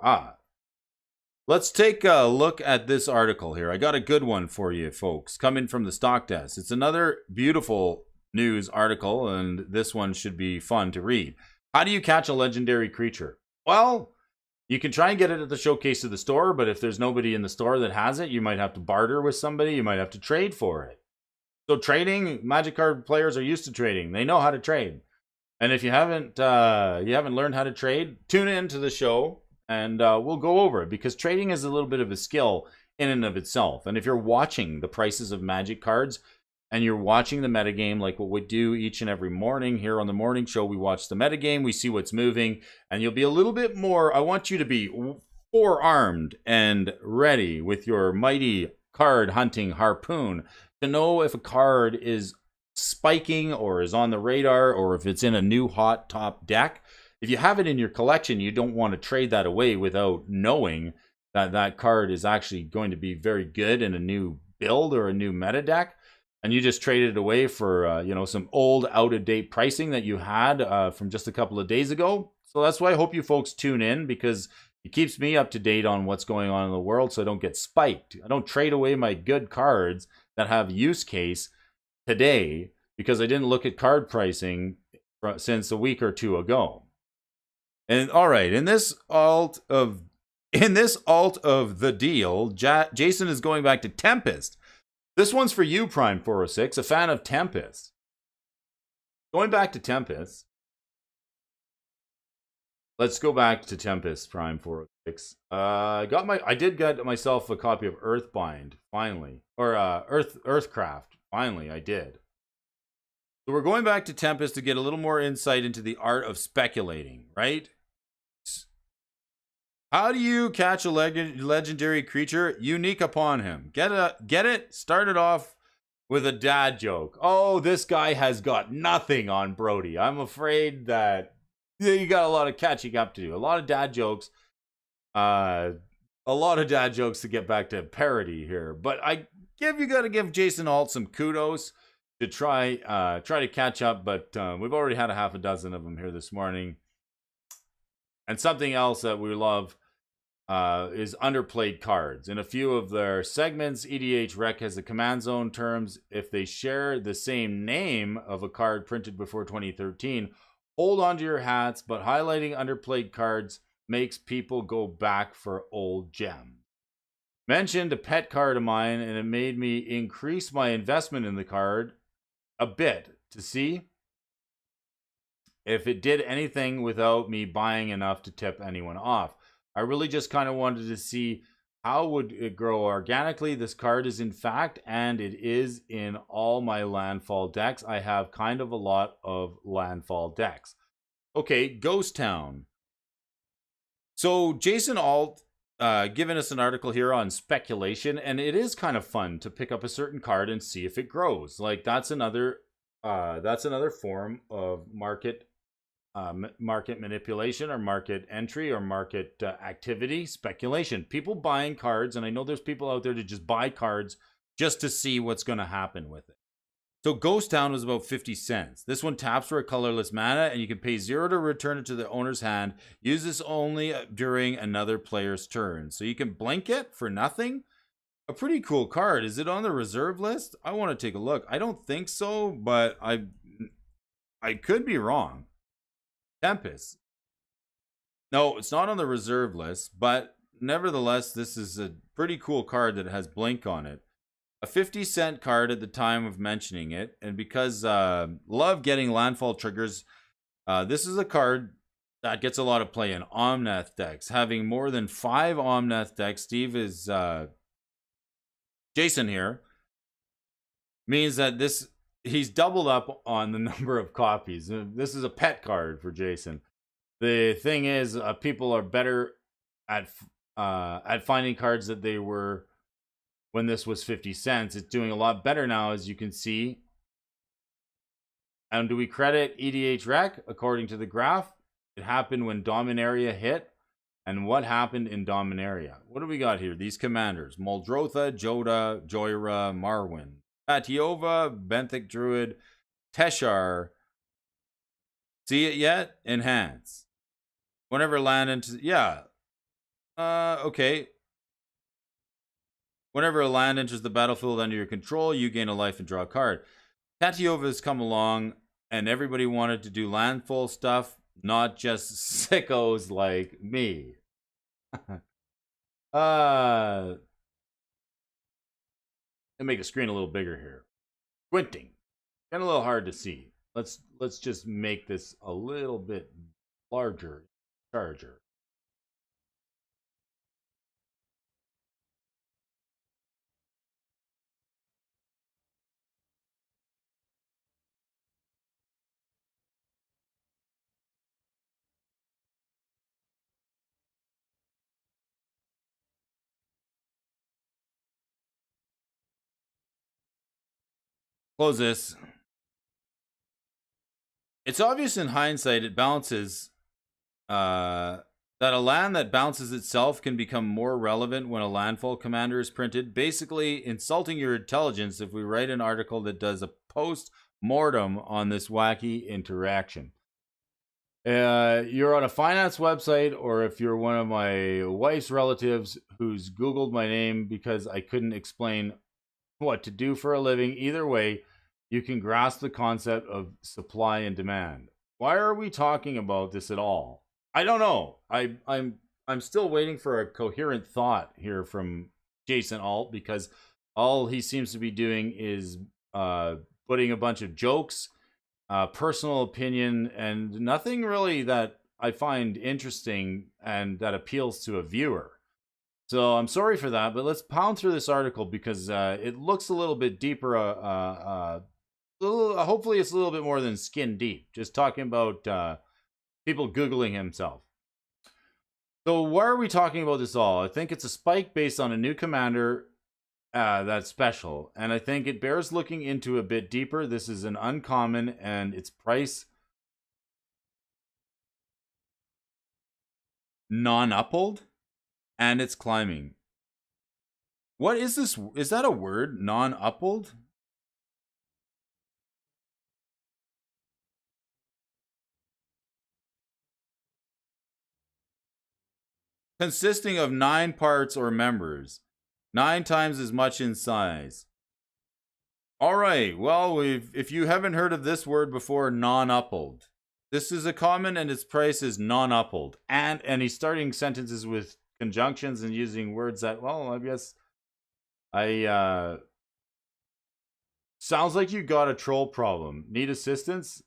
Let's take a look at this article here. I got a good one for you, folks, coming from the stock desk. It's another beautiful news article, and this one should be fun to read. How do you catch a legendary creature? Well, you can try and get it at the showcase of the store, but if there's nobody in the store that has it, you might have to barter with somebody. You might have to trade for it. So trading, Magic card players are used to trading. They know how to trade. And if you haven't learned how to trade, tune in to the show and we'll go over it, because trading is a little bit of a skill in and of itself. And if you're watching the prices of Magic cards and you're watching the metagame, like what we do each and every morning here on the morning show, we watch the metagame, we see what's moving, and you'll be a little bit more, I want you to be forearmed and ready with your mighty card hunting harpoon to know if a card is spiking or is on the radar, or if it's in a new hot top deck. If you have it in your collection, you don't want to trade that away without knowing that that card is actually going to be very good in a new build or a new meta deck, and you just trade it away for some old out-of-date pricing that you had from just a couple of days ago. So that's why I hope you folks tune in, because it keeps me up to date on what's going on in the world, so I don't get spiked. I don't trade away my good cards that have use case today because I didn't look at card pricing since a week or two ago. And all right, in this alt of the deal, Jason is going back to Tempest. This one's for you, Prime 406, a fan of Tempest. Going back to Tempest. Let's go back to Tempest, Prime 406. I did get myself a copy of Earthbind finally, or Earthcraft. Finally, I did. So we're going back to Tempest to get a little more insight into the art of speculating, right? How do you catch a legendary creature? Unique upon him. Get it? Start it off with a dad joke. Oh, this guy has got nothing on Brody. I'm afraid that you got a lot of catching up to do. A lot of dad jokes. A lot of dad jokes to get back to parody here. But you got to give Jason Alt some kudos to try to catch up, but we've already had a half a dozen of them here this morning. And something else that we love is underplayed cards. In a few of their segments, EDH Rec has the command zone terms. If they share the same name of a card printed before 2013, hold on to your hats, but highlighting underplayed cards makes people go back for old gems. mentioned a pet card of mine, and it made me increase my investment in the card a bit to see if it did anything without me buying enough to tip anyone off. I really just kind of wanted to see how would it grow organically. This card is in fact, and it is in all my landfall decks. I have kind of a lot of landfall decks. Okay, Ghost Town. So Jason Alt given us an article here on speculation, and it is kind of fun to pick up a certain card and see if it grows. Like that's another form of market manipulation or market entry or market activity, speculation. People buying cards, and I know there's people out there to just buy cards just to see what's going to happen with it. So Ghost Town was about 50 cents. This one taps for a colorless mana, and you can pay 0 to return it to the owner's hand. Use this only during another player's turn. So you can blink it for nothing. A pretty cool card. Is it on the reserve list? I want to take a look. I don't think so, but I could be wrong. Tempest. No, it's not on the reserve list, but nevertheless, this is a pretty cool card that has blink on it. A 50-cent card at the time of mentioning it, and because love getting landfall triggers, this is a card that gets a lot of play in Omnath decks. Having more than 5 Omnath decks, Steve is Jason here, means that he's doubled up on the number of copies. This is a pet card for Jason. The thing is, people are better at finding cards that they were when this was 50 cents. It's doing a lot better now, as you can see. And do we credit EDH Rec? According to the graph, it happened when Dominaria hit. And what happened in Dominaria? What do we got here? These commanders: Muldrotha, Joda, Joyra, Marwyn, Patiova, Benthic Druid, Teshar. See it yet? Enhance. Whenever land into... Yeah. Okay. Whenever a land enters the battlefield under your control, you gain a life and draw a card. Tatiova has come along, and everybody wanted to do landfall stuff, not just sickos like me. Let me make the screen a little bigger here. Squinting. Getting a little hard to see. Let's just make this a little bit larger. Charger. Close this. It's obvious in hindsight it balances that a land that bounces itself can become more relevant when a landfall commander is printed, basically insulting your intelligence if we write an article that does a post-mortem on this wacky interaction. You're on a finance website, or if you're one of my wife's relatives who's Googled my name because I couldn't explain what to do for a living, either way, you can grasp the concept of supply and demand. Why are we talking about this at all? I don't know. I'm still waiting for a coherent thought here from Jason Alt, because all he seems to be doing is putting a bunch of jokes, personal opinion, and nothing really that I find interesting and that appeals to a viewer. So I'm sorry for that, but let's pound through this article because it looks a little bit deeper. Hopefully it's a little bit more than skin deep. Just talking about people Googling himself. So why are we talking about this all? I think it's a spike based on a new commander that's special. And I think it bears looking into a bit deeper. This is an uncommon, and its price non-uppled, and it's climbing. What is this? Is that a word? Non-uppled? Consisting of 9 parts or members, 9 times as much in size. All right, well, if you haven't heard of this word before, non-uppled. This is a common, and its price is non-uppled. And he's starting sentences with conjunctions and using words that, well, I guess I sounds like you got a troll problem. Need assistance?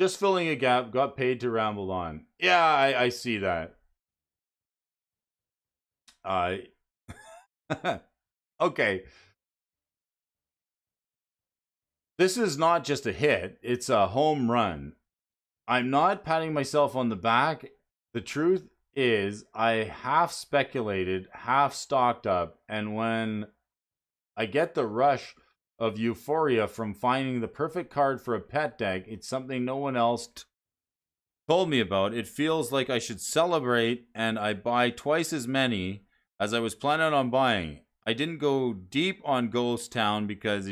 Just filling a gap, got paid to ramble on. Yeah, I see that. Uh, okay. This is not just a hit, it's a home run. I'm not patting myself on the back. The truth is, I half speculated, half stocked up, and when I get the rush of euphoria from finding the perfect card for a pet deck, it's something no one else told me about. It feels like I should celebrate, and I buy twice as many as I was planning on buying. I didn't go deep on Ghost Town because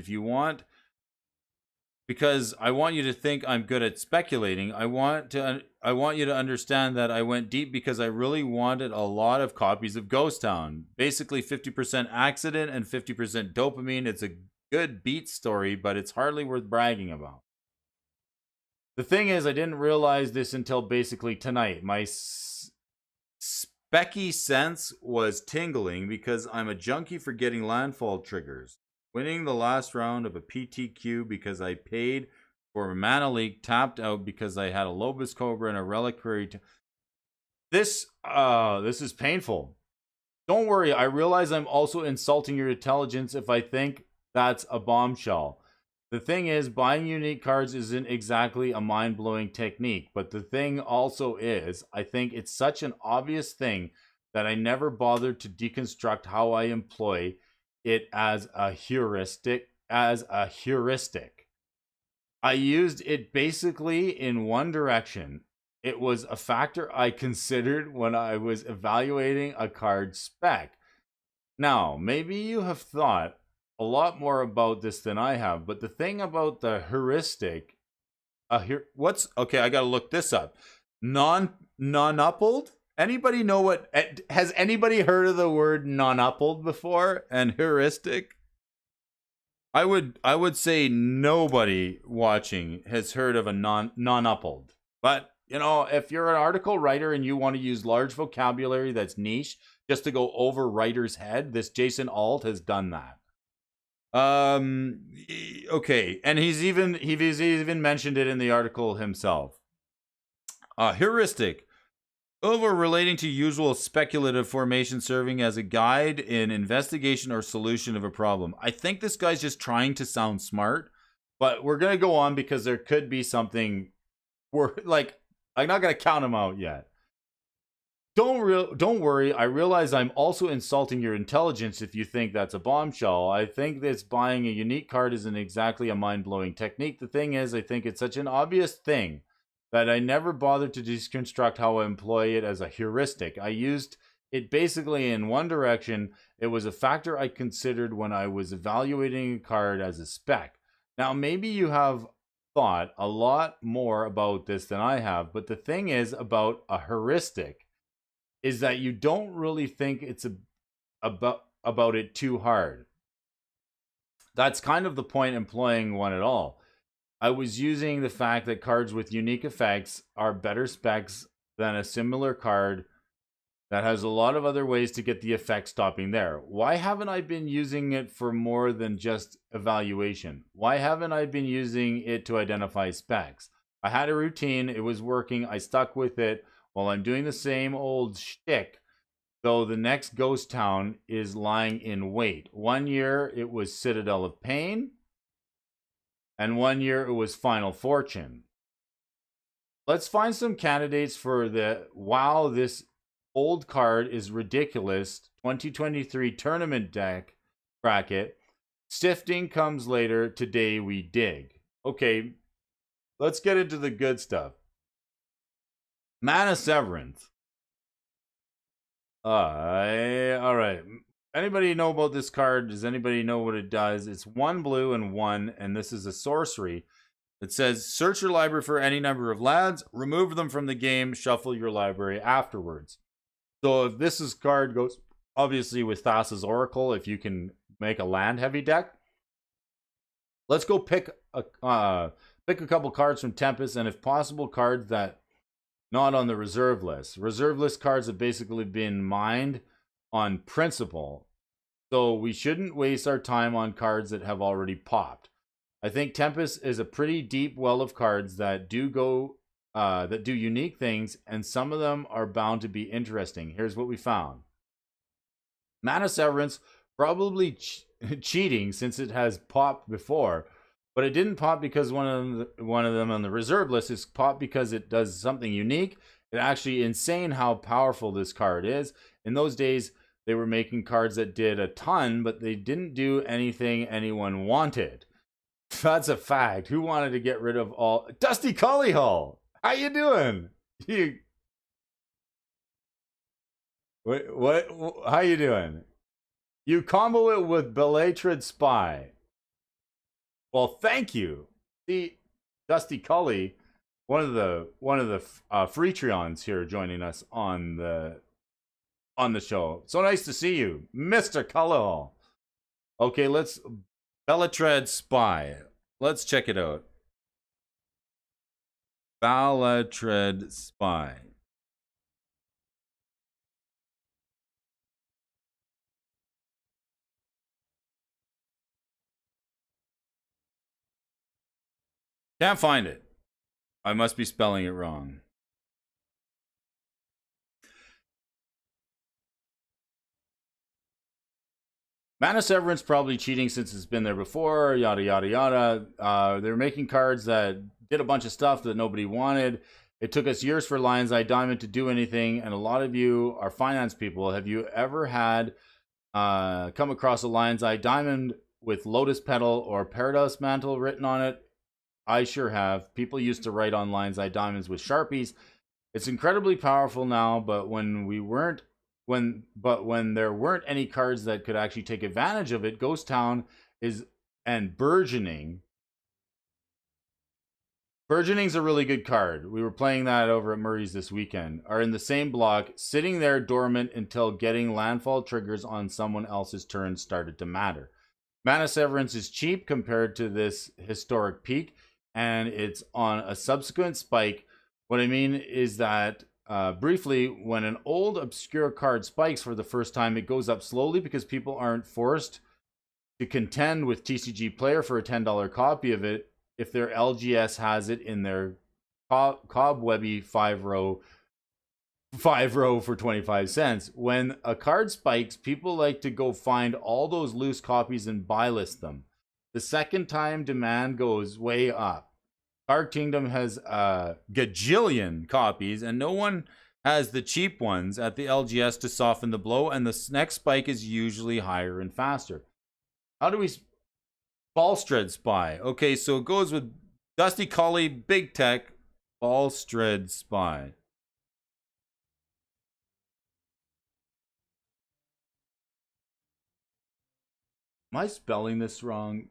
I want you to think I'm good at speculating. I want you to understand that I went deep because I really wanted a lot of copies of Ghost Town. Basically 50% accident and 50% dopamine. It's a good beat story, but it's hardly worth bragging about. The thing is, I didn't realize this until basically tonight. My specky sense was tingling because I'm a junkie for getting landfall triggers. Winning the last round of a PTQ because I paid for a mana leak, tapped out because I had a Lobus Cobra and a Reliquary. This is painful. Don't worry, I realize I'm also insulting your intelligence if I think that's a bombshell. The thing is, buying unique cards isn't exactly a mind-blowing technique, but the thing also is, I think it's such an obvious thing that I never bothered to deconstruct how I employ it as a heuristic. I used it basically in one direction. It was a factor I considered when I was evaluating a card spec. Now, maybe you have thought a lot more about this than I have, but the thing about the heuristic, what's okay? I gotta look this up. Non-upped. Anybody know what? Has anybody heard of the word non-upped before? And heuristic. I would say nobody watching has heard of a non-upped. But you know, if you're an article writer and you want to use large vocabulary that's niche just to go over writer's head, this Jason Alt has done that. Okay, and he's even mentioned it in the article himself. Heuristic, over relating to usual speculative formation serving as a guide in investigation or solution of a problem. I think this guy's just trying to sound smart, but we're gonna go on because there could be something. Like, I'm not gonna count him out yet. Don't worry, I realize I'm also insulting your intelligence if you think that's a bombshell. I think that buying a unique card isn't exactly a mind-blowing technique. The thing is, I think it's such an obvious thing that I never bothered to deconstruct how I employ it as a heuristic. I used it basically in one direction. It was a factor I considered when I was evaluating a card as a spec. Now, maybe you have thought a lot more about this than I have, but the thing is about a heuristic is that you don't really think it's about it too hard. That's kind of the point employing one at all. I was using the fact that cards with unique effects are better specs than a similar card that has a lot of other ways to get the effect stopping there. Why haven't I been using it for more than just evaluation? Why haven't I been using it to identify specs? I had a routine, it was working, I stuck with it. While I'm doing the same old shtick, though the next ghost town is lying in wait. 1 year it was Citadel of Pain, and 1 year it was Final Fortune. Let's find some candidates for the wow, this old card is ridiculous 2023 tournament deck bracket. Sifting comes later, today we dig. Okay, let's get into the good stuff. Mana Severance. All right. Anybody know about this card? Does anybody know what it does? It's 1 blue and 1, and this is a sorcery. It says, search your library for any number of lands, remove them from the game, shuffle your library afterwards. So if this card goes, obviously with Thassa's Oracle, if you can make a land heavy deck. Let's go pick a couple cards from Tempest, and if possible, cards that not on the reserve list. Reserve list cards have basically been mined on principle, so we shouldn't waste our time on cards that have already popped. I think Tempest is a pretty deep well of cards that do unique things, and some of them are bound to be interesting. Here's what we found. Mana Severance, probably cheating since it has popped before, but it didn't pop because one of them on the reserve list is popped because it does something unique. It's actually insane how powerful this card is. In those days, they were making cards that did a ton, but they didn't do anything anyone wanted. That's a fact. Who wanted to get rid of all... Dusty Cullyhull! How you doing? What? How you doing? You combo it with Belated Spy. Well, thank you. See, Dusty Cully, one of the Freetreons here joining us on the show. So nice to see you, Mr. Cullyhull. Okay, let's Bellatrix Spy. Let's check it out. Bellatrix Spy. Can't find it. I must be spelling it wrong. Mana Severance probably cheating since it's been there before, yada, yada, yada. They're making cards that did a bunch of stuff that nobody wanted. It took us years for Lion's Eye Diamond to do anything, and a lot of you are finance people. Have you ever had come across a Lion's Eye Diamond with Lotus Petal or Paradise Mantle written on it? I sure have. People used to write on Lion's Eye Diamonds with Sharpies. It's incredibly powerful now, but when there weren't any cards that could actually take advantage of it, Ghost Town and Burgeoning. Burgeoning's a really good card. We were playing that over at Murray's this weekend. Are in the same block, sitting there dormant until getting landfall triggers on someone else's turn started to matter. Mana Severance is cheap compared to this historic peak, and it's on a subsequent spike. What I mean is that briefly, when an old obscure card spikes for the first time, it goes up slowly because people aren't forced to contend with TCG Player for a $10 copy of it if their LGS has it in their cobwebby 5-row for 25 cents. When a card spikes, people like to go find all those loose copies and buy list them. The second time, demand goes way up. Dark Kingdom has a gajillion copies, and no one has the cheap ones at the LGS to soften the blow, and the next spike is usually higher and faster. How do we... Ballstred Spy. Okay, so it goes with Dusty Collie, Big Tech, Ballstred Spy. Am I spelling this wrong?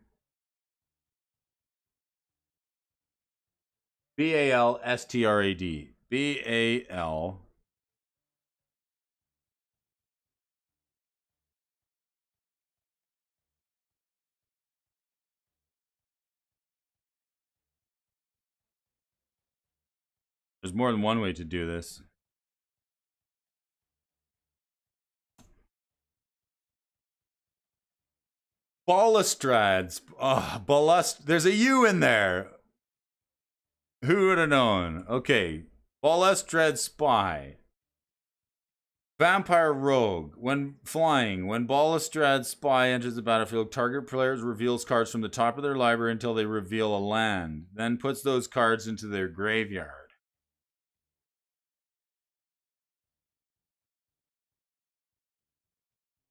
Balstrad. Bal. There's more than one way to do this. Balustrades. Oh, there's a U in there. Who would have known? Okay. Balustrade Spy. Vampire Rogue. When flying, when Balustrade Spy enters the battlefield, target players reveals cards from the top of their library until they reveal a land, then puts those cards into their graveyard.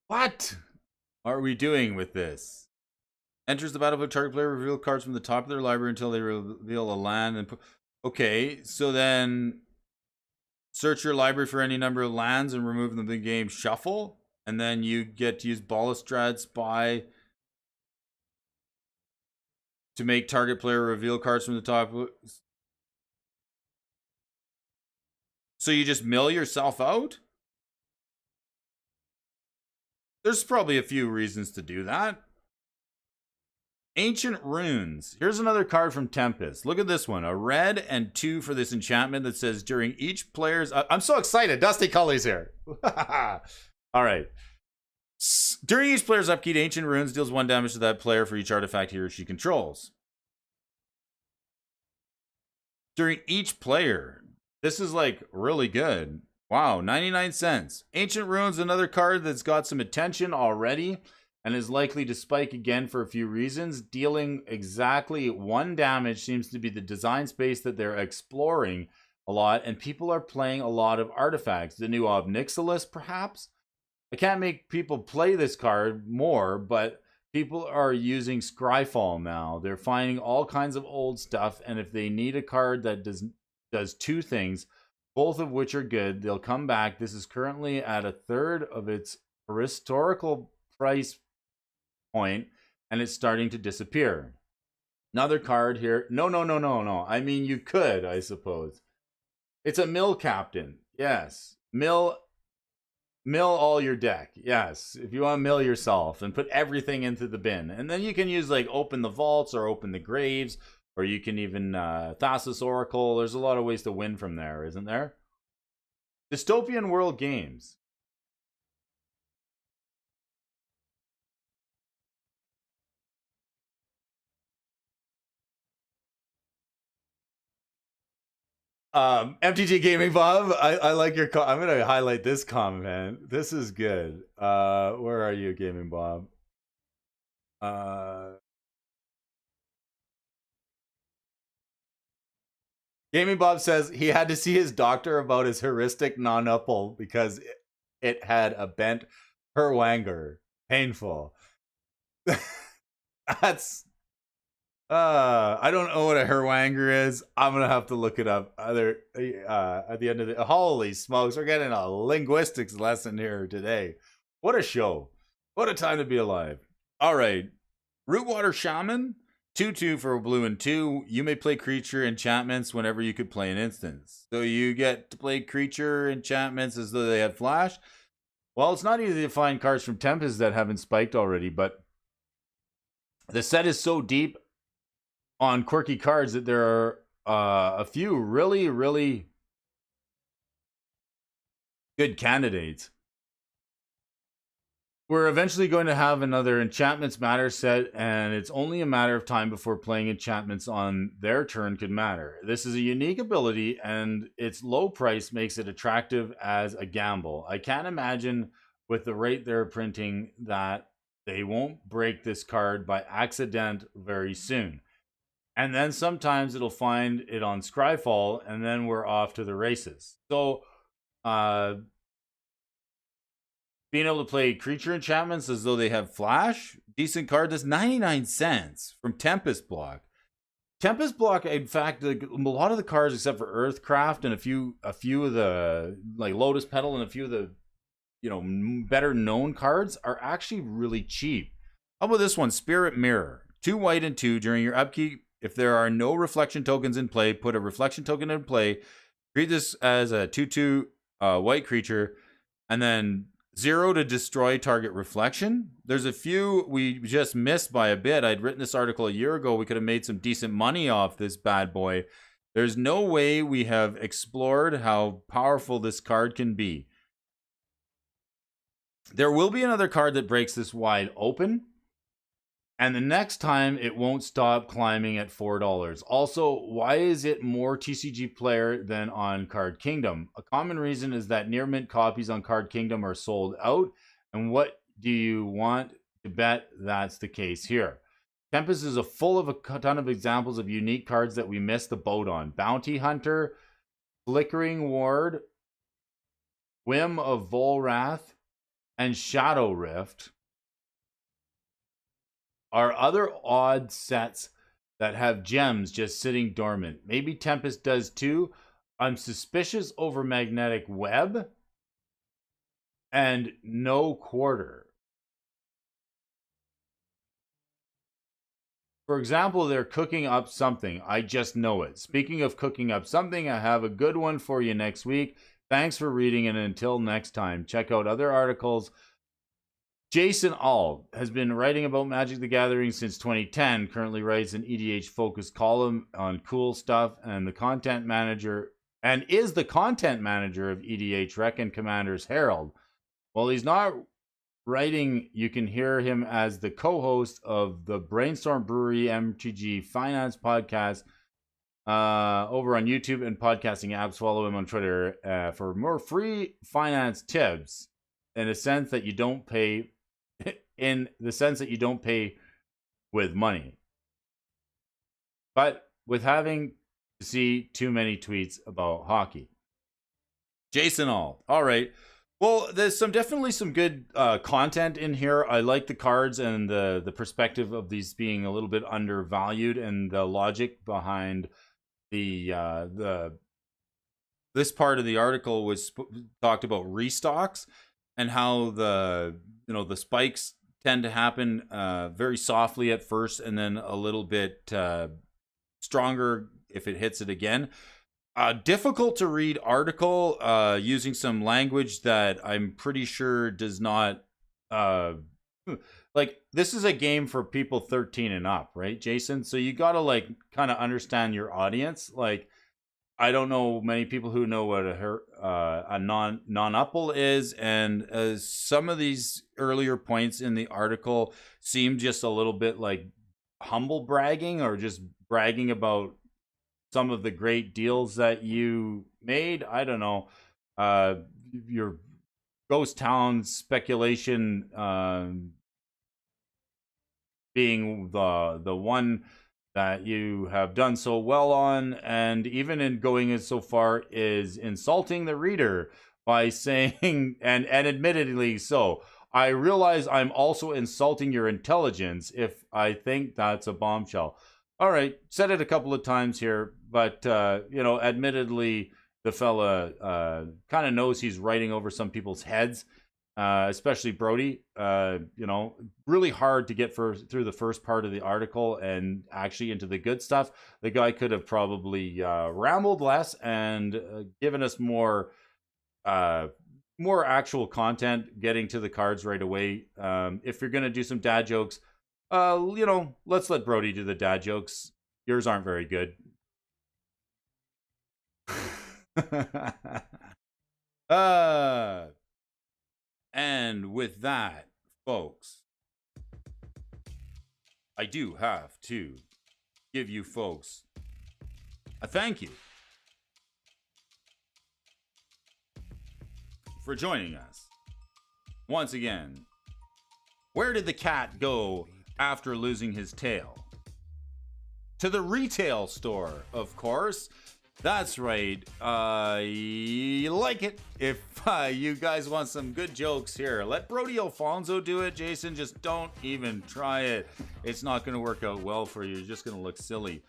What are we doing with this? Enters the battlefield, target player reveal cards from the top of their library until they reveal a land. And okay, so then search your library for any number of lands and remove them in the game shuffle, and then you get to use Balustrade Spy to make target player reveal cards from the top. So you just mill yourself out? There's probably a few reasons to do that. Ancient Runes. Here's another card from Tempest. Look at this one. A red and 2 for this enchantment that says during each player's... I'm so excited. Dusty Cully's here. All right. During each player's upkeep, Ancient Runes deals 1 damage to that player for each artifact he or she controls. During each player. This is like really good. Wow, 99 cents. Ancient Runes, another card that's got some attention already and is likely to spike again for a few reasons. Dealing exactly 1 damage seems to be the design space that they're exploring a lot, and people are playing a lot of artifacts. The new Obnixilis, perhaps? I can't make people play this card more, but people are using Scryfall now. They're finding all kinds of old stuff, and if they need a card that does 2 things, both of which are good, they'll come back. This is currently at a third of its historical price point, and it's starting to disappear. Another card here. No. I mean, you could, I suppose. It's a mill captain. Yes. Mill all your deck. Yes. If you want to mill yourself and put everything into the bin. And then you can use like open the vaults or open the graves, or you can even Thassa's Oracle. There's a lot of ways to win from there, isn't there? Dystopian World Games. MTG Gaming Bob, I like your I'm gonna highlight this comment. This is good. Where are you, Gaming Bob? Gaming Bob says he had to see his doctor about his heuristic non-upple because it had a bent herwanger. Painful. That's I don't know what a herwanger is. I'm gonna have to look it up. At the end of the holy smokes, we're getting a linguistics lesson here today. What a show! What a time to be alive! All right, Rootwater Shaman, 2/2 for a blue and 2. You may play creature enchantments whenever you could play an instance. So you get to play creature enchantments as though they had flash. Well, it's not easy to find cards from Tempest that haven't spiked already, but the set is so deep on quirky cards that there are a few really, really good candidates. We're eventually going to have another Enchantments Matter set, and it's only a matter of time before playing enchantments on their turn could matter. This is a unique ability, and its low price makes it attractive as a gamble. I can't imagine with the rate they're printing that they won't break this card by accident very soon. And then sometimes it'll find it on Scryfall, and then we're off to the races. So, being able to play creature enchantments as though they have flash, decent card. That's 99 cents from Tempest Block. Tempest Block, in fact, a lot of the cards except for Earthcraft and a few of the like Lotus Petal and a few of the better known cards are actually really cheap. How about this one, Spirit Mirror? 2 white and 2 during your upkeep. If there are no reflection tokens in play, put a reflection token in play. Treat this as a 2/2 white creature, and then 0 to destroy target reflection. There's a few we just missed by a bit. I'd written this article a year ago. We could have made some decent money off this bad boy. There's no way we have explored how powerful this card can be. There will be another card that breaks this wide open. And the next time, it won't stop climbing at $4. Also, why is it more TCG player than on Card Kingdom? A common reason is that near mint copies on Card Kingdom are sold out. And what do you want to bet that's the case here? Tempest is full of a ton of examples of unique cards that we missed the boat on. Bounty Hunter, Flickering Ward, Whim of Volrath, and Shadow Rift are other odd sets that have gems just sitting dormant. Maybe Tempest does too. I'm suspicious over Magnetic Web and No Quarter. For example, they're cooking up something. I just know it. Speaking of cooking up something, I have a good one for you next week. Thanks for reading, and until next time, check out other articles Jason All has been writing about Magic the Gathering since 2010, currently writes an EDH focused column on cool stuff and is the content manager of EDH Rec and Commander's Herald. While he's not writing, you can hear him as the co-host of the Brainstorm Brewery MTG Finance podcast over on YouTube and podcasting apps. Follow him on Twitter for more free finance tips in the sense that you don't pay with money, but with having to see too many tweets about hockey. Jason All right. Well, there's definitely some good content in here. I like the cards and the perspective of these being a little bit undervalued, and the logic behind this part of the article was talked about restocks and how the spikes tend to happen very softly at first and then a little bit stronger if it hits it again. Difficult to read article using some language that I'm pretty sure does not like, this is a game for people 13 and up, right, Jason? So you gotta like kind of understand your audience. Like, I don't know many people who know what a non-upple is, and some of these earlier points in the article seem just a little bit like humble bragging, or just bragging about some of the great deals that you made. I don't know. Your ghost town speculation being the one that you have done so well on, and even in going as so far is insulting the reader by saying, and admittedly so, I realize I'm also insulting your intelligence if I think that's a bombshell. All right, said it a couple of times here, but admittedly, the fella kind of knows he's writing over some people's heads, especially Brody. Really hard to get through the first part of the article and actually into the good stuff. The guy could have probably rambled less and given us more actual content, getting to the cards right away. If you're gonna do some dad jokes, let's let Brody do the dad jokes. Yours aren't very good. And with that, folks, I do have to give you folks a thank you for joining us once again. Where did the cat go after losing his tail? To the retail store, of course. That's right. You like it. If you guys want some good jokes here, let Brody Alfonso do it. Jason, just don't even try it. It's not going to work out well for you. You're just going to look silly.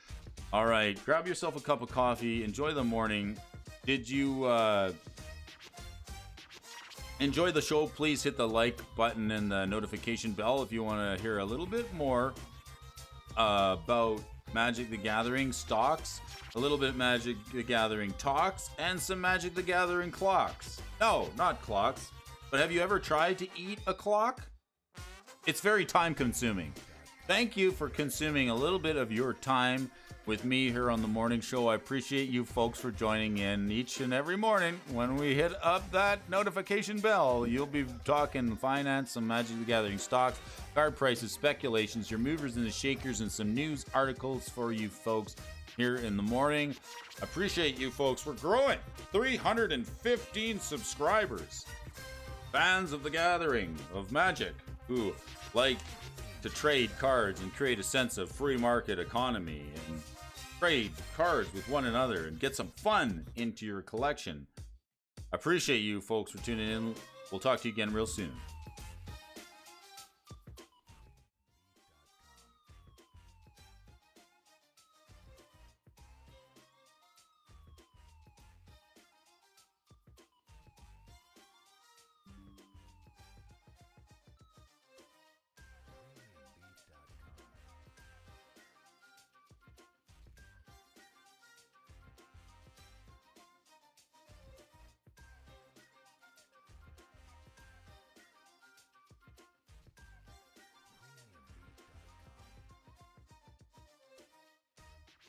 All right, grab yourself a cup of coffee. Enjoy the morning. Did you enjoy the show? Please hit the like button and the notification bell if you want to hear a little bit more about Magic the Gathering stocks, a little bit Magic the Gathering talks, and some Magic the Gathering clocks. No, not clocks. But have you ever tried to eat a clock? It's very time consuming. Thank you for consuming a little bit of your time with me here on the morning show. I appreciate you folks for joining in each and every morning. When we hit up that notification bell, you'll be talking finance, some Magic the Gathering stocks, card prices, speculations, your movers and the shakers, and some news articles for you folks here in the morning. Appreciate you folks. We're growing. 315 subscribers. Fans of the Gathering, of Magic, who like to trade cards and create a sense of free market economy and trade cards with one another and get some fun into your collection. Appreciate you folks for tuning in. We'll talk to you again real soon.